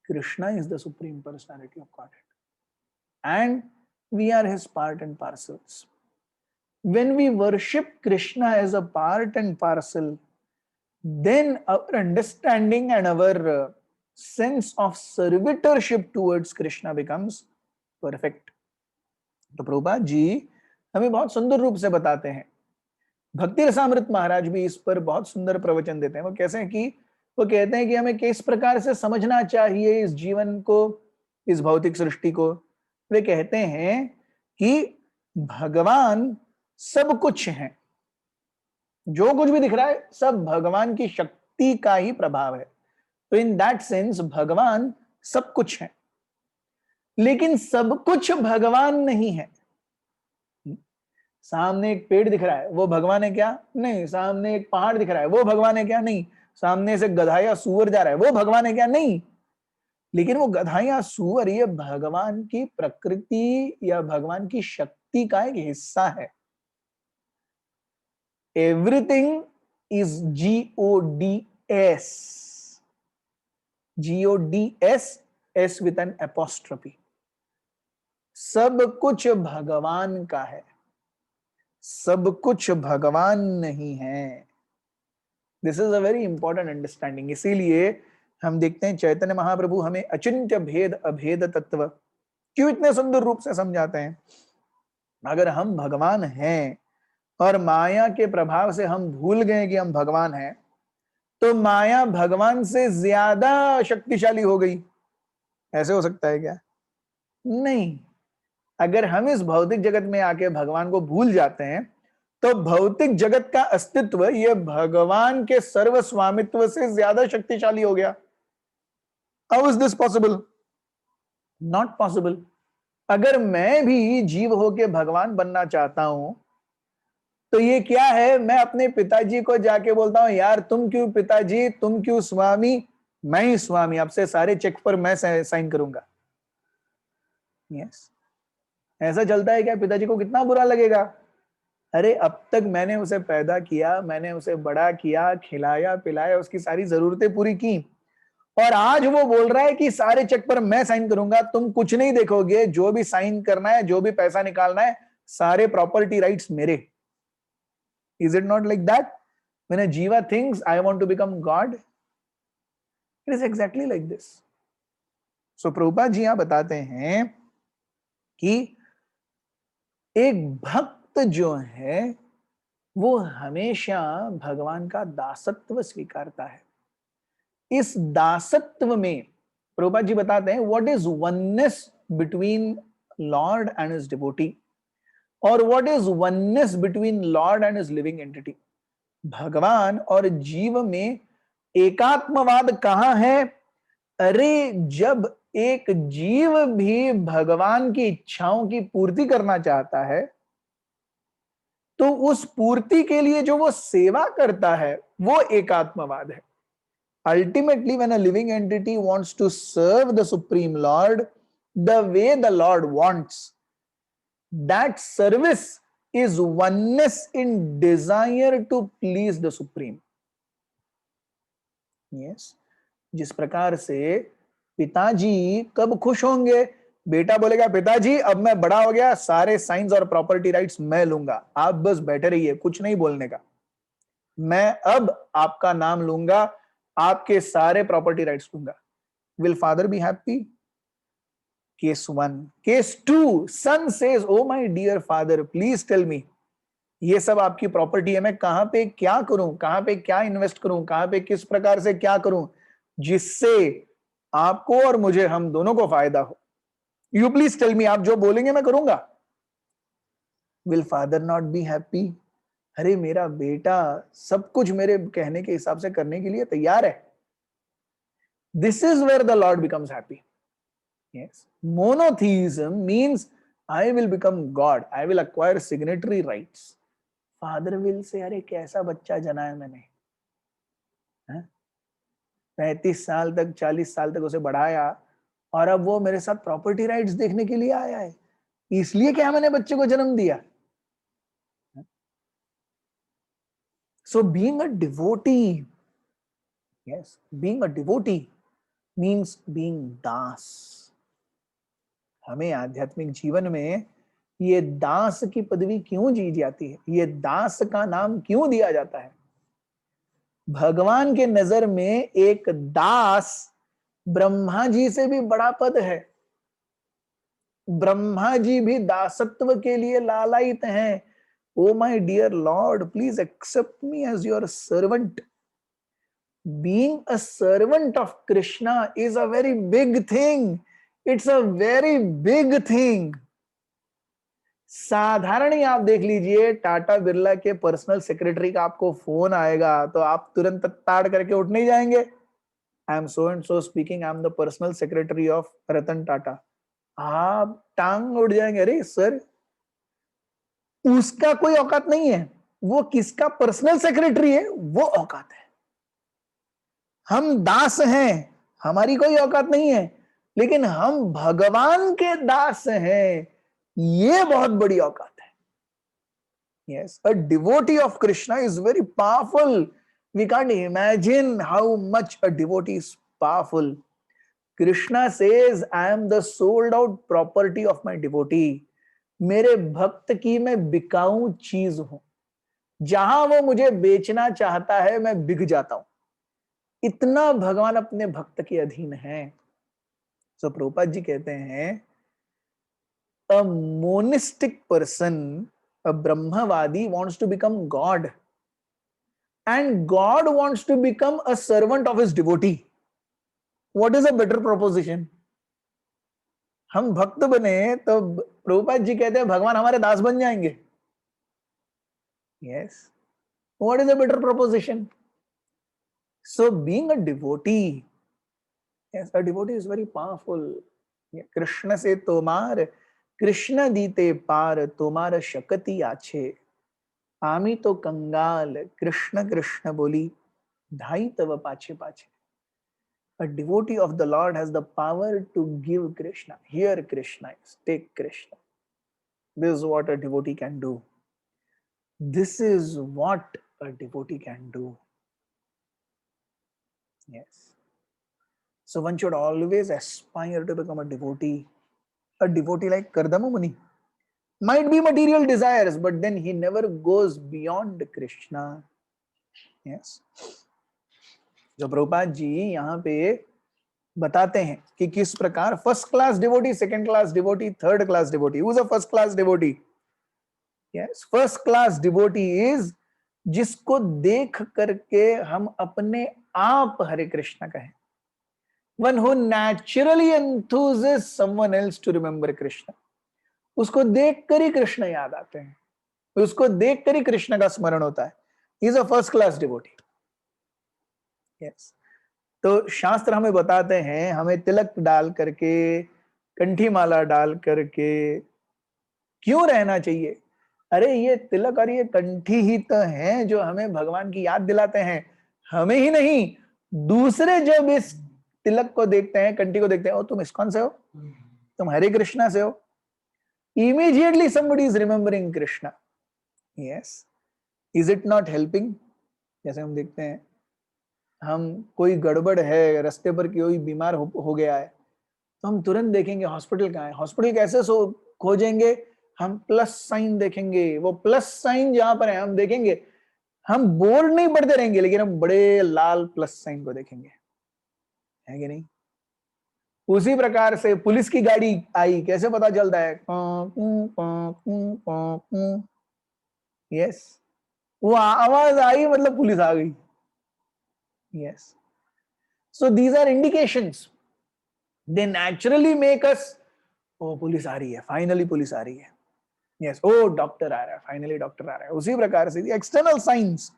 Speaker 1: Krishna is the supreme personality of Godhead and we are his part and parcels. When we worship Krishna as a part and parcel, then our understanding and our sense of servitorship towards Krishna becomes perfect. तो प्रभुपाद जी हमें बहुत सुंदर रूप से बताते हैं, भक्ति रसामृत महाराज भी इस पर बहुत सुंदर प्रवचन देते हैं। वो कैसे हैं कि वो कहते हैं कि हमें किस प्रकार से समझना चाहिए इस जीवन को, इस भौतिक सृष्टि को। वे कहते हैं कि भगवान सब कुछ है, जो कुछ भी दिख रहा है सब भगवान की शक्ति का ही प्रभाव है। तो इन दैट सेंस भगवान सब कुछ है, लेकिन सब कुछ भगवान नहीं है। सामने एक पेड़ दिख रहा है, वो भगवान है क्या? नहीं। सामने एक पहाड़ दिख रहा है, वो भगवान है क्या? नहीं। सामने से गधा या सूअर जा रहा है, वो भगवान है क्या? नहीं। लेकिन वो गधा या सूअर ये भगवान की प्रकृति या भगवान की शक्ति का एक हिस्सा है। Everything is GODS, GODS, S with an apostrophe। सब कुछ भगवान का है, सब कुछ भगवान नहीं है। This is a very important understanding. इसीलिए हम देखते हैं चैतन्य महाप्रभु हमें अचिंत्य भेद अभेद तत्व क्यों इतने सुंदर रूप से समझाते हैं। अगर हम भगवान हैं और माया के प्रभाव से हम भूल गए कि हम भगवान हैं, तो माया भगवान से ज्यादा शक्तिशाली हो गई। ऐसे हो सकता है क्या? नहीं। अगर हम इस भौतिक जगत में आके भगवान को भूल जाते हैं, तो भौतिक जगत का अस्तित्व ये भगवान के सर्व स्वामित्व से ज्यादा शक्तिशाली हो गया। How is this possible? Not possible. अगर मैं भी जीव होके भगवान बनना चाहता हूं, तो ये क्या है, मैं अपने पिताजी को जाके बोलता हूं, यार तुम क्यों पिताजी, तुम क्यों स्वामी, मैं ही स्वामी, अब से सारे चेक पर मैं साइन करूंगा। यस, ऐसा चलता है क्या? पिताजी को कितना बुरा लगेगा। अरे अब तक मैंने उसे पैदा किया, मैंने उसे बड़ा किया, खिलाया पिलाया, उसकी सारी जरूरतें पूरी की, और आज वो बोल रहा है कि सारे चेक पर मैं साइन करूंगा, तुम कुछ नहीं देखोगे, जो भी साइन करना है, जो भी पैसा निकालना है, सारे प्रॉपर्टी राइट्स मेरे। Is it not like that? When a jiva thinks I want to become God, it is exactly like this. So Prabhupada ji यहां बताते हैं कि एक भक्त जो है वो हमेशा भगवान का दासत्व स्वीकारता है। इस दासत्व में प्रभुपाद जी बताते हैं what is oneness between Lord and his devotee, और what is oneness between Lord and his living entity. भगवान और जीव में एकात्मवाद कहां है? अरे जब एक जीव भी भगवान की इच्छाओं की पूर्ति करना चाहता है, तो उस पूर्ति के लिए जो वो सेवा करता है वो एकात्मवाद है। Ultimately, when a living entity wants to serve the Supreme Lord the way the Lord wants, that service is oneness in desire to please the Supreme. Yes. जिस प्रकार से पिताजी कब खुश होंगे? बेटा बोलेगा पिताजी अब मैं बड़ा हो गया, सारे साइंस और प्रॉपर्टी राइट्स मैं लूंगा, आप बस बैठे रहिए, कुछ नहीं बोलने का, मैं अब आपका नाम लूंगा, आपके सारे प्रॉपर्टी राइट्स लूंगा। Will father be happy? Case 1। Case 2, son says oh my dear father please tell me, ये सब आपकी प्रॉपर्टी है, मैं कहां पे क्या करूं, कहां पे क्या इन्वेस्ट करूं, कहां पे किस प्रकार से क्या करूं जिससे आपको और मुझे, हम दोनों को फायदा हो। यू प्लीज टेल मी, आप जो बोलेंगे मैं करूंगा। Will father not be happy? अरे मेरा बेटा सब कुछ मेरे कहने के हिसाब से करने के लिए तैयार है। This is where the Lord becomes happy. Yes, monotheism means I will become God, I will acquire signatory rights. Father will say अरे कैसा बच्चा जना है मैंने, 35 साल तक 40 साल तक उसे बढ़ाया, और अब वो मेरे साथ प्रॉपर्टी राइट्स देखने के लिए आया है, इसलिए क्या मैंने बच्चे को जन्म दिया। So being a devotee, yes, being a devotee means being दास। हमें आध्यात्मिक जीवन में ये दास की पदवी क्यों दी जाती है, ये दास का नाम क्यों दिया जाता है? भगवान के नजर में एक दास ब्रह्मा जी से भी बड़ा पद है। ब्रह्मा जी भी दासत्व के लिए लालायित हैं। Oh my dear lord please accept me as your servant. Being a servant of Krishna is a very big thing. It's a very big thing. साधारण ही आप देख लीजिए, टाटा बिरला के पर्सनल सेक्रेटरी का आपको फोन आएगा तो आप तुरंत ताड़ करके उठ नहीं जाएंगे? I am so and so speaking, I am the personal secretary of Ratan Tata. आप टांग उड़ जाएंगे, अरे सर उसका कोई औकात नहीं है, वो किसका पर्सनल सेक्रेटरी है वो औकात है। हम दास हैं, हमारी कोई औकात नहीं है, लेकिन हम भगवान के दास हैं, ये बहुत बड़ी औकात है। Yes, a devotee of Krishna is very powerful. We can't imagine how much a devotee is powerful. Krishna says, I am the sold out property of my devotee. मेरे भक्त की मैं बिकाऊ चीज हूं, जहां वो मुझे बेचना चाहता है मैं बिक जाता हूं। इतना भगवान अपने भक्त के अधीन है। सो प्रभुपाद जी कहते हैं, a monistic person A Brahmavadi wants to become God, and God wants to become a servant of his devotee. What is a better proposition? हम भक्त बने तो प्रभुपाद जी कहते हैं भगवान हमारे दास बन जाएंगे. Yes. What is a better proposition? So being a devotee, yes, a devotee is very powerful. Krishna से तोमार कृष्ण दीते पार तोमार शकति आछे आमी तो कंगाल कृष्ण कृष्ण बोली धाई तव पाछे पाछे. A devotee of the Lord has the power to give Krishna. Here Krishna is. Take Krishna. This is what a devotee can do. This is what a devotee can do. Yes. So one should always aspire to become a devotee. A devotee like Kardama Muni. Might be material desires, but then he never goes beyond Krishna. Yes. जो प्रभुपाद जी यहाँ पे बताते हैं कि किस प्रकार first class devotee, second class devotee, third class devotee. Who is a first class devotee? Yes, first class devotee is जिसको देख करके हम अपने आप हरे कृष्णा कहें. One who naturally enthuses someone else to remember Krishna. उसको देख कर ही कृष्ण याद आते हैं, उसको देख कर ही कृष्ण का स्मरण होता है. He is a first class devotee. Yes. तो शास्त्र हमें बताते हैं हमें तिलक डाल करके, कंठी माला डाल करके क्यों रहना चाहिए. अरे ये तिलक और ये कंठी ही तो हैं जो हमें भगवान की याद दिलाते हैं. हमें ही नहीं, दूसरे जब इस तिलक को देखते हैं, कंठी को देखते हैं, ओ तुम इस्कॉन से हो, तुम हरे कृष्णा से हो, immediately somebody is remembering Krishna. Yes. Is it not helping? जैसे हम देखते हैं, हम कोई गड़बड़ है, रास्ते पर कोई बीमार हो गया है, तो हम तुरंत देखेंगे हॉस्पिटल कहाँ है. हॉस्पिटल कैसे खोजेंगे? हम प्लस साइन देखेंगे. वो प्लस साइन जहां पर है हम देखेंगे. हम बोर्ड नहीं पढ़ते रहेंगे, लेकिन हम बड़े लाल प्लस साइन को देखेंगे, है कि नहीं? उसी प्रकार से पुलिस की गाड़ी आई, कैसे पता चलता है? यस, वो आवाज आई मतलब पुलिस आ गई. Yes. So these are indications. They naturally make us, ओ पुलिस आ रही है, फाइनली पुलिस आ रही है. यस, ओ डॉक्टर आ रहा है, फाइनली डॉक्टर आ रहा है. उसी प्रकार से external science.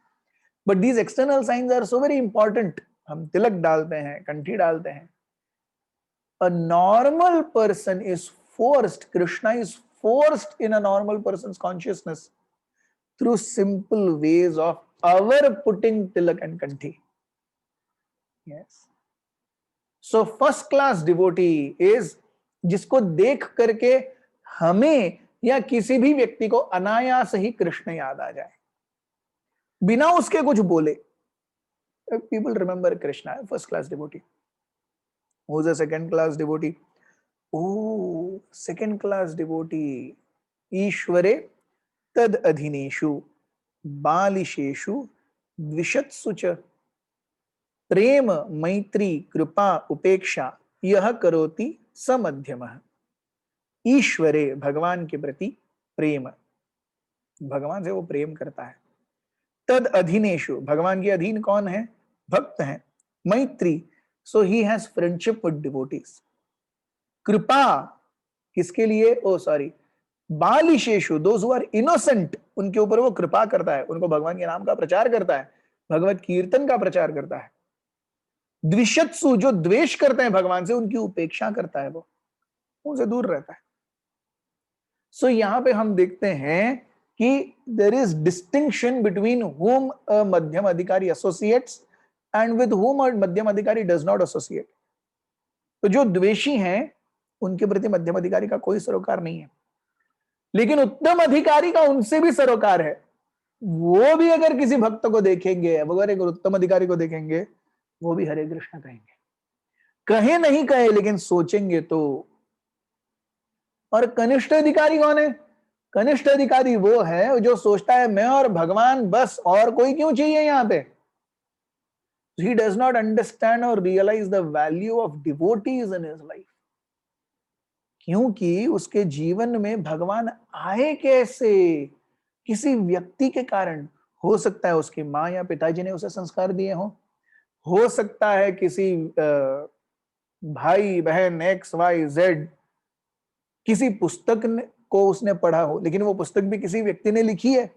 Speaker 1: But these external science are so very important. हम तिलक डालते हैं, कंठी डालते हैं. A normal person is forced, Krishna is forced in a normal person's consciousness through simple ways of our putting tilak and kanthi. Yes. So first class devotee is जिसको देख करके हमें या किसी भी व्यक्ति को अनायास ही कृष्ण याद आ जाए, बिना उसके कुछ बोले. People remember Krishna. First class devotee. Who is a second class devotee? Oh, second class devotee. ईश्वरे तद अधिनेषु बालिशेषु द्विषत्सु च प्रेम मैत्री कृपा उपेक्षा यह करोति स मध्यमः. ईश्वरे भगवान के प्रति प्रेम, भगवान से वो प्रेम करता है. तद अधीनेषु, भगवान के अधीन कौन है? भक्त हैं. मैत्री, so he has friendship with devotees. कृपा किसके लिए? ओ सॉरी, बालिशेषु, दोज हु आर इनोसेंट, उनके ऊपर वो कृपा करता है, उनको भगवान के नाम का प्रचार करता है, भगवत कीर्तन का प्रचार करता है. द्विषत्सु, जो द्वेष करते हैं भगवान से, उनकी उपेक्षा करता है, वो उनसे दूर रहता है. सो यहां पे हम देखते हैं कि there is distinction between whom a मध्यम अधिकारी associates and with whom a मध्यम अधिकारी does not associate. तो जो द्वेषी हैं उनके प्रति मध्यम अधिकारी का कोई सरोकार नहीं है, लेकिन उत्तम अधिकारी का उनसे भी सरोकार है. वो भी अगर किसी भक्त को देखेंगे, अगर एक उत्तम अधिकारी को देखेंगे, वो भी हरे कृष्ण कहेंगे, कहे नहीं कहे लेकिन सोचेंगे तो. और कनिष्ठ अधिकारी कौन है? कनिष्ठ अधिकारी वो है जो सोचता है मैं और भगवान बस, और कोई क्यों चाहिए यहां पे. He does not understand or realize the value of devotees in his life. क्योंकि उसके जीवन में भगवान आए कैसे, किसी व्यक्ति के कारण, हो सकता है उसकी माँ या पिताजी ने उसे संस्कार दिए हो सकता है किसी भाई बहन XYZ किसी को उसने पढ़ा हो, लेकिन वो पुस्तक भी किसी व्यक्ति ने लिखी है.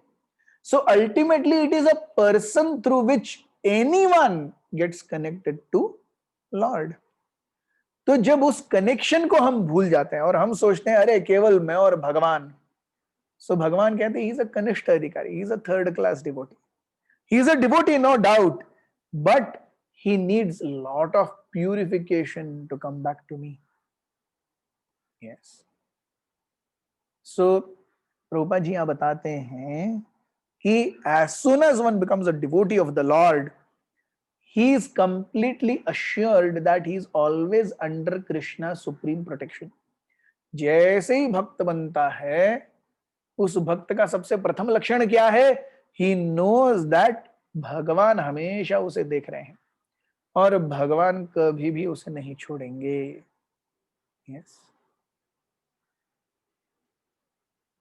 Speaker 1: So ultimately it is a person through which anyone gets connected to lord. तो जब उस कनेक्शन को हम भूल जाते हैं और हम सोचते हैं अरे केवल मैं और भगवान, सो भगवान कहते हैं ही इज अ कनिष्ठ अधिकारी, he is a third class devotee. He is a devotee no doubt, but he needs a lot of purification to come back to me. Yes. So Prabhupada ji यहाँ बताते हैं कि as soon as one becomes a devotee of the Lord, he is completely assured that he is always under Krishna's supreme protection. जैसे ही भक्त बनता है, उस भक्त का सबसे प्रथम लक्षण क्या है? He knows that भगवान हमेशा उसे देख रहे हैं और भगवान कभी भी उसे नहीं छोड़ेंगे. यस.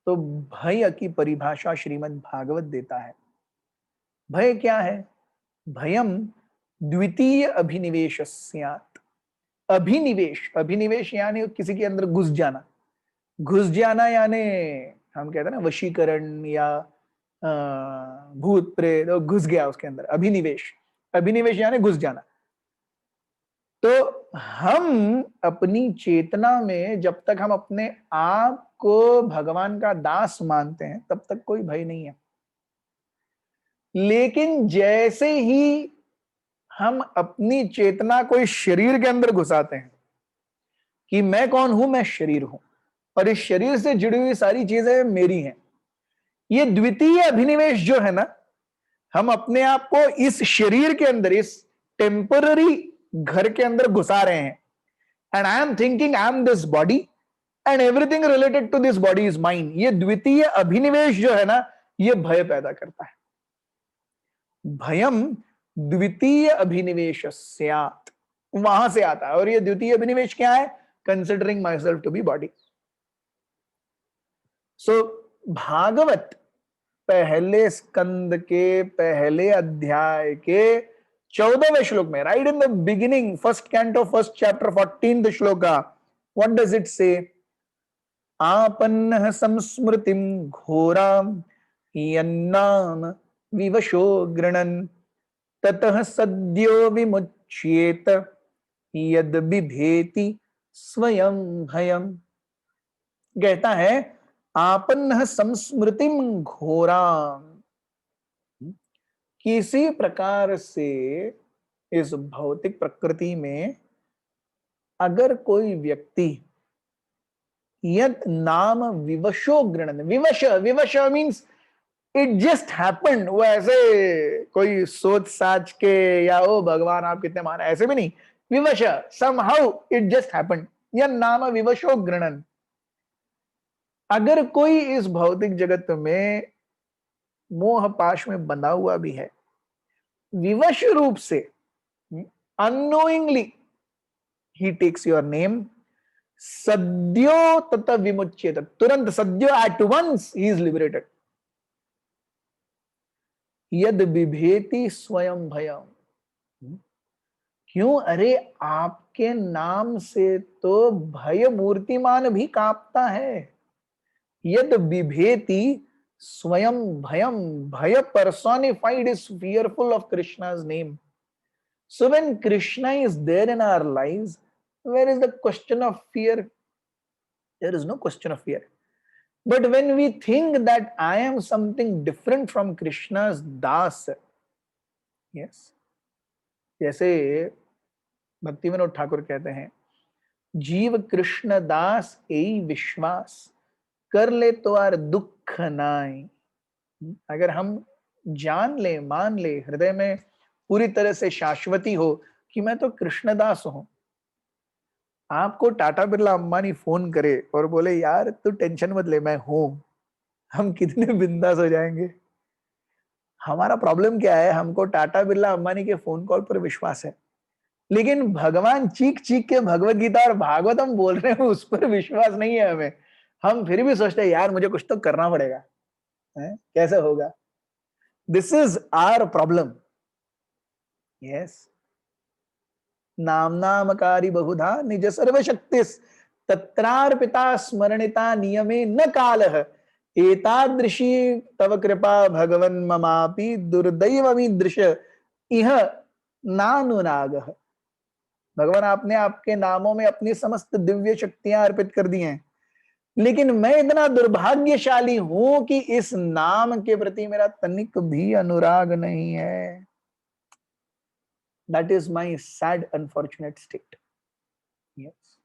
Speaker 1: तो भय की परिभाषा श्रीमद् भागवत देता है. भय क्या है? भयम द्वितीय अभिनिवेश स्यात्. अभिनिवेश यानी किसी के अंदर घुस जाना यानी हम कहते हैं ना वशीकरण या भूत प्रेत घुस गया उसके अंदर. अभिनिवेश यानी घुस जाना. तो हम अपनी चेतना में जब तक हम अपने आप को भगवान का दास मानते हैं तब तक कोई भय नहीं है. लेकिन जैसे ही हम अपनी चेतना को इस शरीर के अंदर घुसाते हैं कि मैं कौन हूं, मैं शरीर हूं और इस शरीर से जुड़ी हुई सारी चीजें मेरी हैं, ये द्वितीय अभिनिवेश जो है ना, हम अपने आप को इस शरीर के अंदर, इस टेम्पररी घर के अंदर घुसा रहे हैं. And I am thinking I am this body and everything related to this body is mine. ये द्वितीय अभिनिवेश जो है ना, ये भय पैदा करता है. भयम द्वितीय अभिनिवेश स्यात्, वहां से आता है. और ये द्वितीय अभिनिवेश क्या है? Considering myself to be body. So Bhagavat पहले स्कंद के पहले अध्याय के 14वें श्लोक में, right in the beginning, first canto first chapter 14th shloka, what does it say? आपन्नः संस्मृतिं घोरां यन्नाम विवशो गृणन् ततः सद्यो विमुच्येत यद बिभेति स्वयं भयम्. कहता है आपन्नः संस्मृतिं घोरां, किसी प्रकार से इस भौतिक प्रकृति में अगर कोई व्यक्ति यद नाम विवशो गृणन, विवश मीन्स इट जस्ट हैपेंड, वो ऐसे कोई सोच साच के या ओ भगवान आप कितने महान, ऐसे भी नहीं. विवश, समहाउ इट जस्ट हैपेंड. यद नाम विवशो गृणन, अगर कोई इस भौतिक जगत में मोह पाश में बंधा हुआ भी है, विवश रूप से, unknowingly he takes your name, सद्यो तथा विमुच्येत, तुरंत सद्यो, at once he is liberated. यद बिभेति स्वयं भयम. क्यों? अरे आपके नाम से तो भय मूर्तिमान भी कांपता है. यद बिभेति स्वयं भयम, भय personified is fearful of Krishna's name. So when Krishna is there in our lives, where is the question of fear? There is no question of fear. But when we think that I am something different from Krishna's das, yes, जैसे भक्ति विनोद ठाकुर कहते हैं, जीव कृष्ण दास यही विश्वास कर ले तो आर दुख नाई. अगर हम जान ले, मान ले, हृदय में पूरी तरह से शाश्वती हो कि मैं तो कृष्णदास हूं. आपको टाटा बिरला अंबानी फोन करे और बोले यार तू टेंशन मत ले, मैं हूं, हम कितने बिंदास हो जाएंगे. हमारा प्रॉब्लम क्या है? हमको टाटा बिरला अंबानी के फोन कॉल पर विश्वास है, लेकिन भगवान चीख चीख के भगवत गीता और भागवतम बोल रहे हैं, उस पर विश्वास नहीं है हमें. हम फिर भी सोचते हैं यार मुझे कुछ तो करना पड़ेगा. कैसा होगा? This is our problem. Yes, नाम नामकारी बहुधा निज सर्वशक्तिस तत्रार्पिता स्मरणिता नियमे न कालः एतादृशी तव कृपा भगवन् ममापि दुर्दैवमीदृश इह नानुरागः। भगवान, आपने आपके नामों में अपनी समस्त दिव्य शक्तियां अर्पित कर दी हैं, लेकिन मैं इतना दुर्भाग्यशाली हूं कि इस नाम के प्रति मेरा तनिक भी अनुराग नहीं है। That is my sad, unfortunate state. Yes.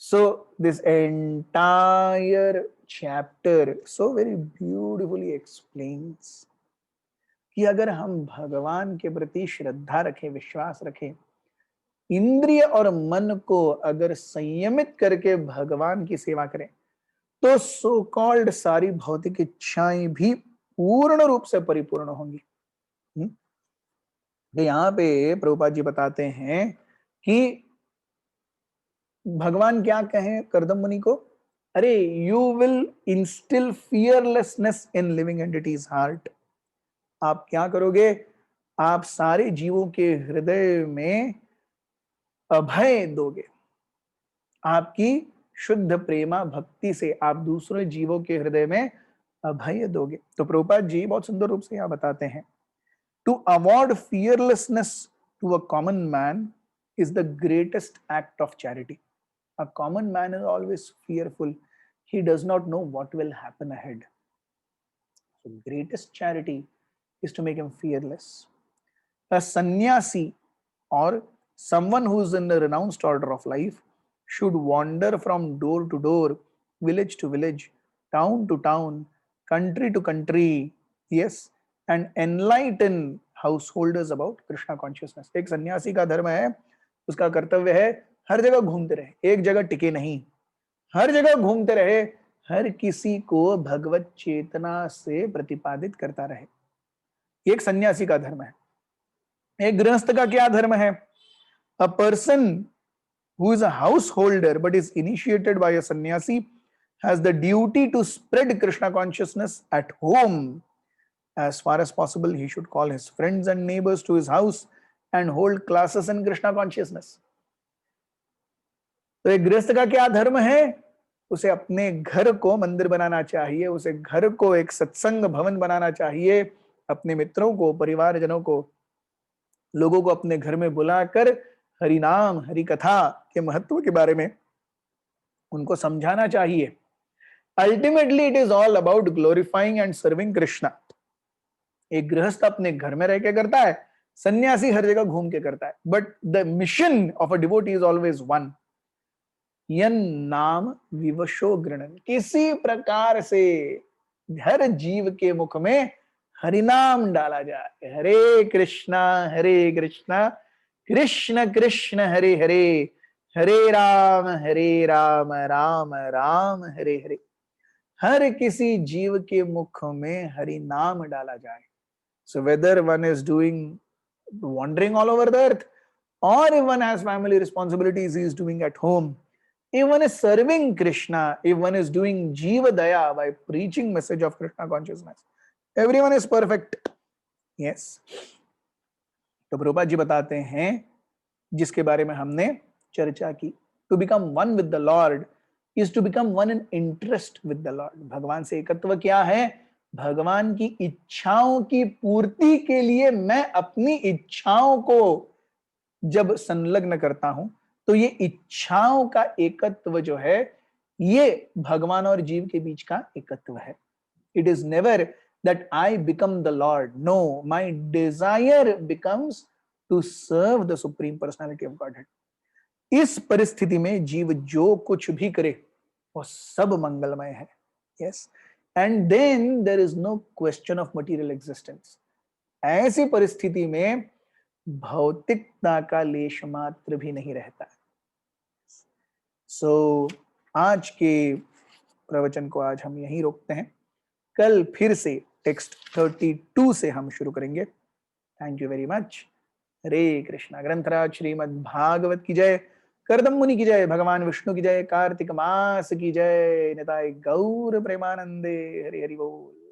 Speaker 1: So this entire chapter so very beautifully explains कि अगर हम भगवान के प्रति श्रद्धा रखें, विश्वास रखें, इंद्रिय और मन को अगर संयमित करके भगवान की सेवा करें, तो सो कॉल्ड सारी भौतिक इच्छाएं भी पूर्ण रूप से परिपूर्ण होंगी। यहाँ पे प्रभुपाद जी बताते हैं कि भगवान क्या कहें करदम मुनि को, अरे you will instil fearlessness in living entities heart. आप क्या करोगे? आप सारे जीवों के हृदय में अभय दोगे। आपकी शुद्ध प्रेमा भक्ति से आप दूसरे जीवों के हृदय में अभय दोगे। तो प्रभुपाद जी बहुत सुंदर रूप से यहाँ बताते हैं, to award fearlessness to a common man is the greatest act of charity. A common man is always fearful. He does not know what will happen ahead. So greatest charity is to make him fearless. A sannyasi or someone who is in the renounced order of life should wander from door to door, village to village, town to town, country to country, yes, and enlighten householders about Krishna consciousness. एक सन्यासी का धर्म है, उसका कर्तव्य है हर जगह घूमते रहे, एक जगह टिके नहीं, हर जगह घूमते रहे, हर किसी को भगवत चेतना से प्रतिपादित करता रहे। एक सन्यासी का धर्म है। एक गृहस्थ का क्या धर्म है? A person who is a householder but is initiated by a sannyasi has the duty to spread Krishna consciousness at home. As far as possible, he should call his friends and neighbors to his house and hold classes in Krishna consciousness. तो एक गृहस्थ का क्या धर्म है? उसे अपने घर को मंदिर बनाना चाहिए, उसे घर को एक सत्संग भवन बनाना चाहिए, अपने मित्रों को, परिवारजनों को, लोगों को अपने घर में बुलाकर हरि नाम, हरि कथा के महत्व के बारे में उनको समझाना चाहिए। Ultimately it is all about glorifying and serving Krishna. एक गृहस्थ अपने घर में रह के करता है, सन्यासी हर जगह घूम के करता है, but the mission of a devotee is always one, यन नाम विवशो गृणन। किसी प्रकार से हर जीव के मुख में हरिनाम डाला जाए। हरे कृष्णा कृष्ण कृष्ण हरे हरे, हरे राम राम राम हरे हरे। हर किसी जीव के मुख में हरि नाम डाला जाए। So whether one is wandering all over the earth, or if one has family responsibilities, he is doing at home, if one is serving Krishna, if one is doing Jiva Daya by preaching message of Krishna consciousness, everyone is perfect. Yes. तो प्रभुपाद जी बताते हैं, जिसके बारे में हमने चर्चा की, to become one with the Lord is to become one in interest with the Lord. भगवान से एकत्व क्या है? भगवान की इच्छाओं की पूर्ति के लिए मैं अपनी इच्छाओं को जब संलग्न करता हूं, तो ये इच्छाओं का एकत्व जो है, ये भगवान और जीव के बीच का एकत्व है। It is never that I become the lord, no, my desire becomes to serve the supreme personality of godhead. इस परिस्थिति में जीव जो कुछ भी करे वो सब मंगलमय है। Yes, and then there is no question of material existence. ऐसी परिस्थिति में भौतिकता का लेश मात्र भी नहीं रहता। सो आज के प्रवचन को आज हम यहीं रोकते हैं। कल फिर से टेक्स्ट 32 से हम शुरू करेंगे। Thank you very much. Hare Krishna. ग्रंथराज श्रीमद् भागवत की जय, करदम मुनि की जय, भगवान विष्णु की जय, कार्तिक मास की जय, निताय गौर प्रेमानंदे। हरि हरि बोल।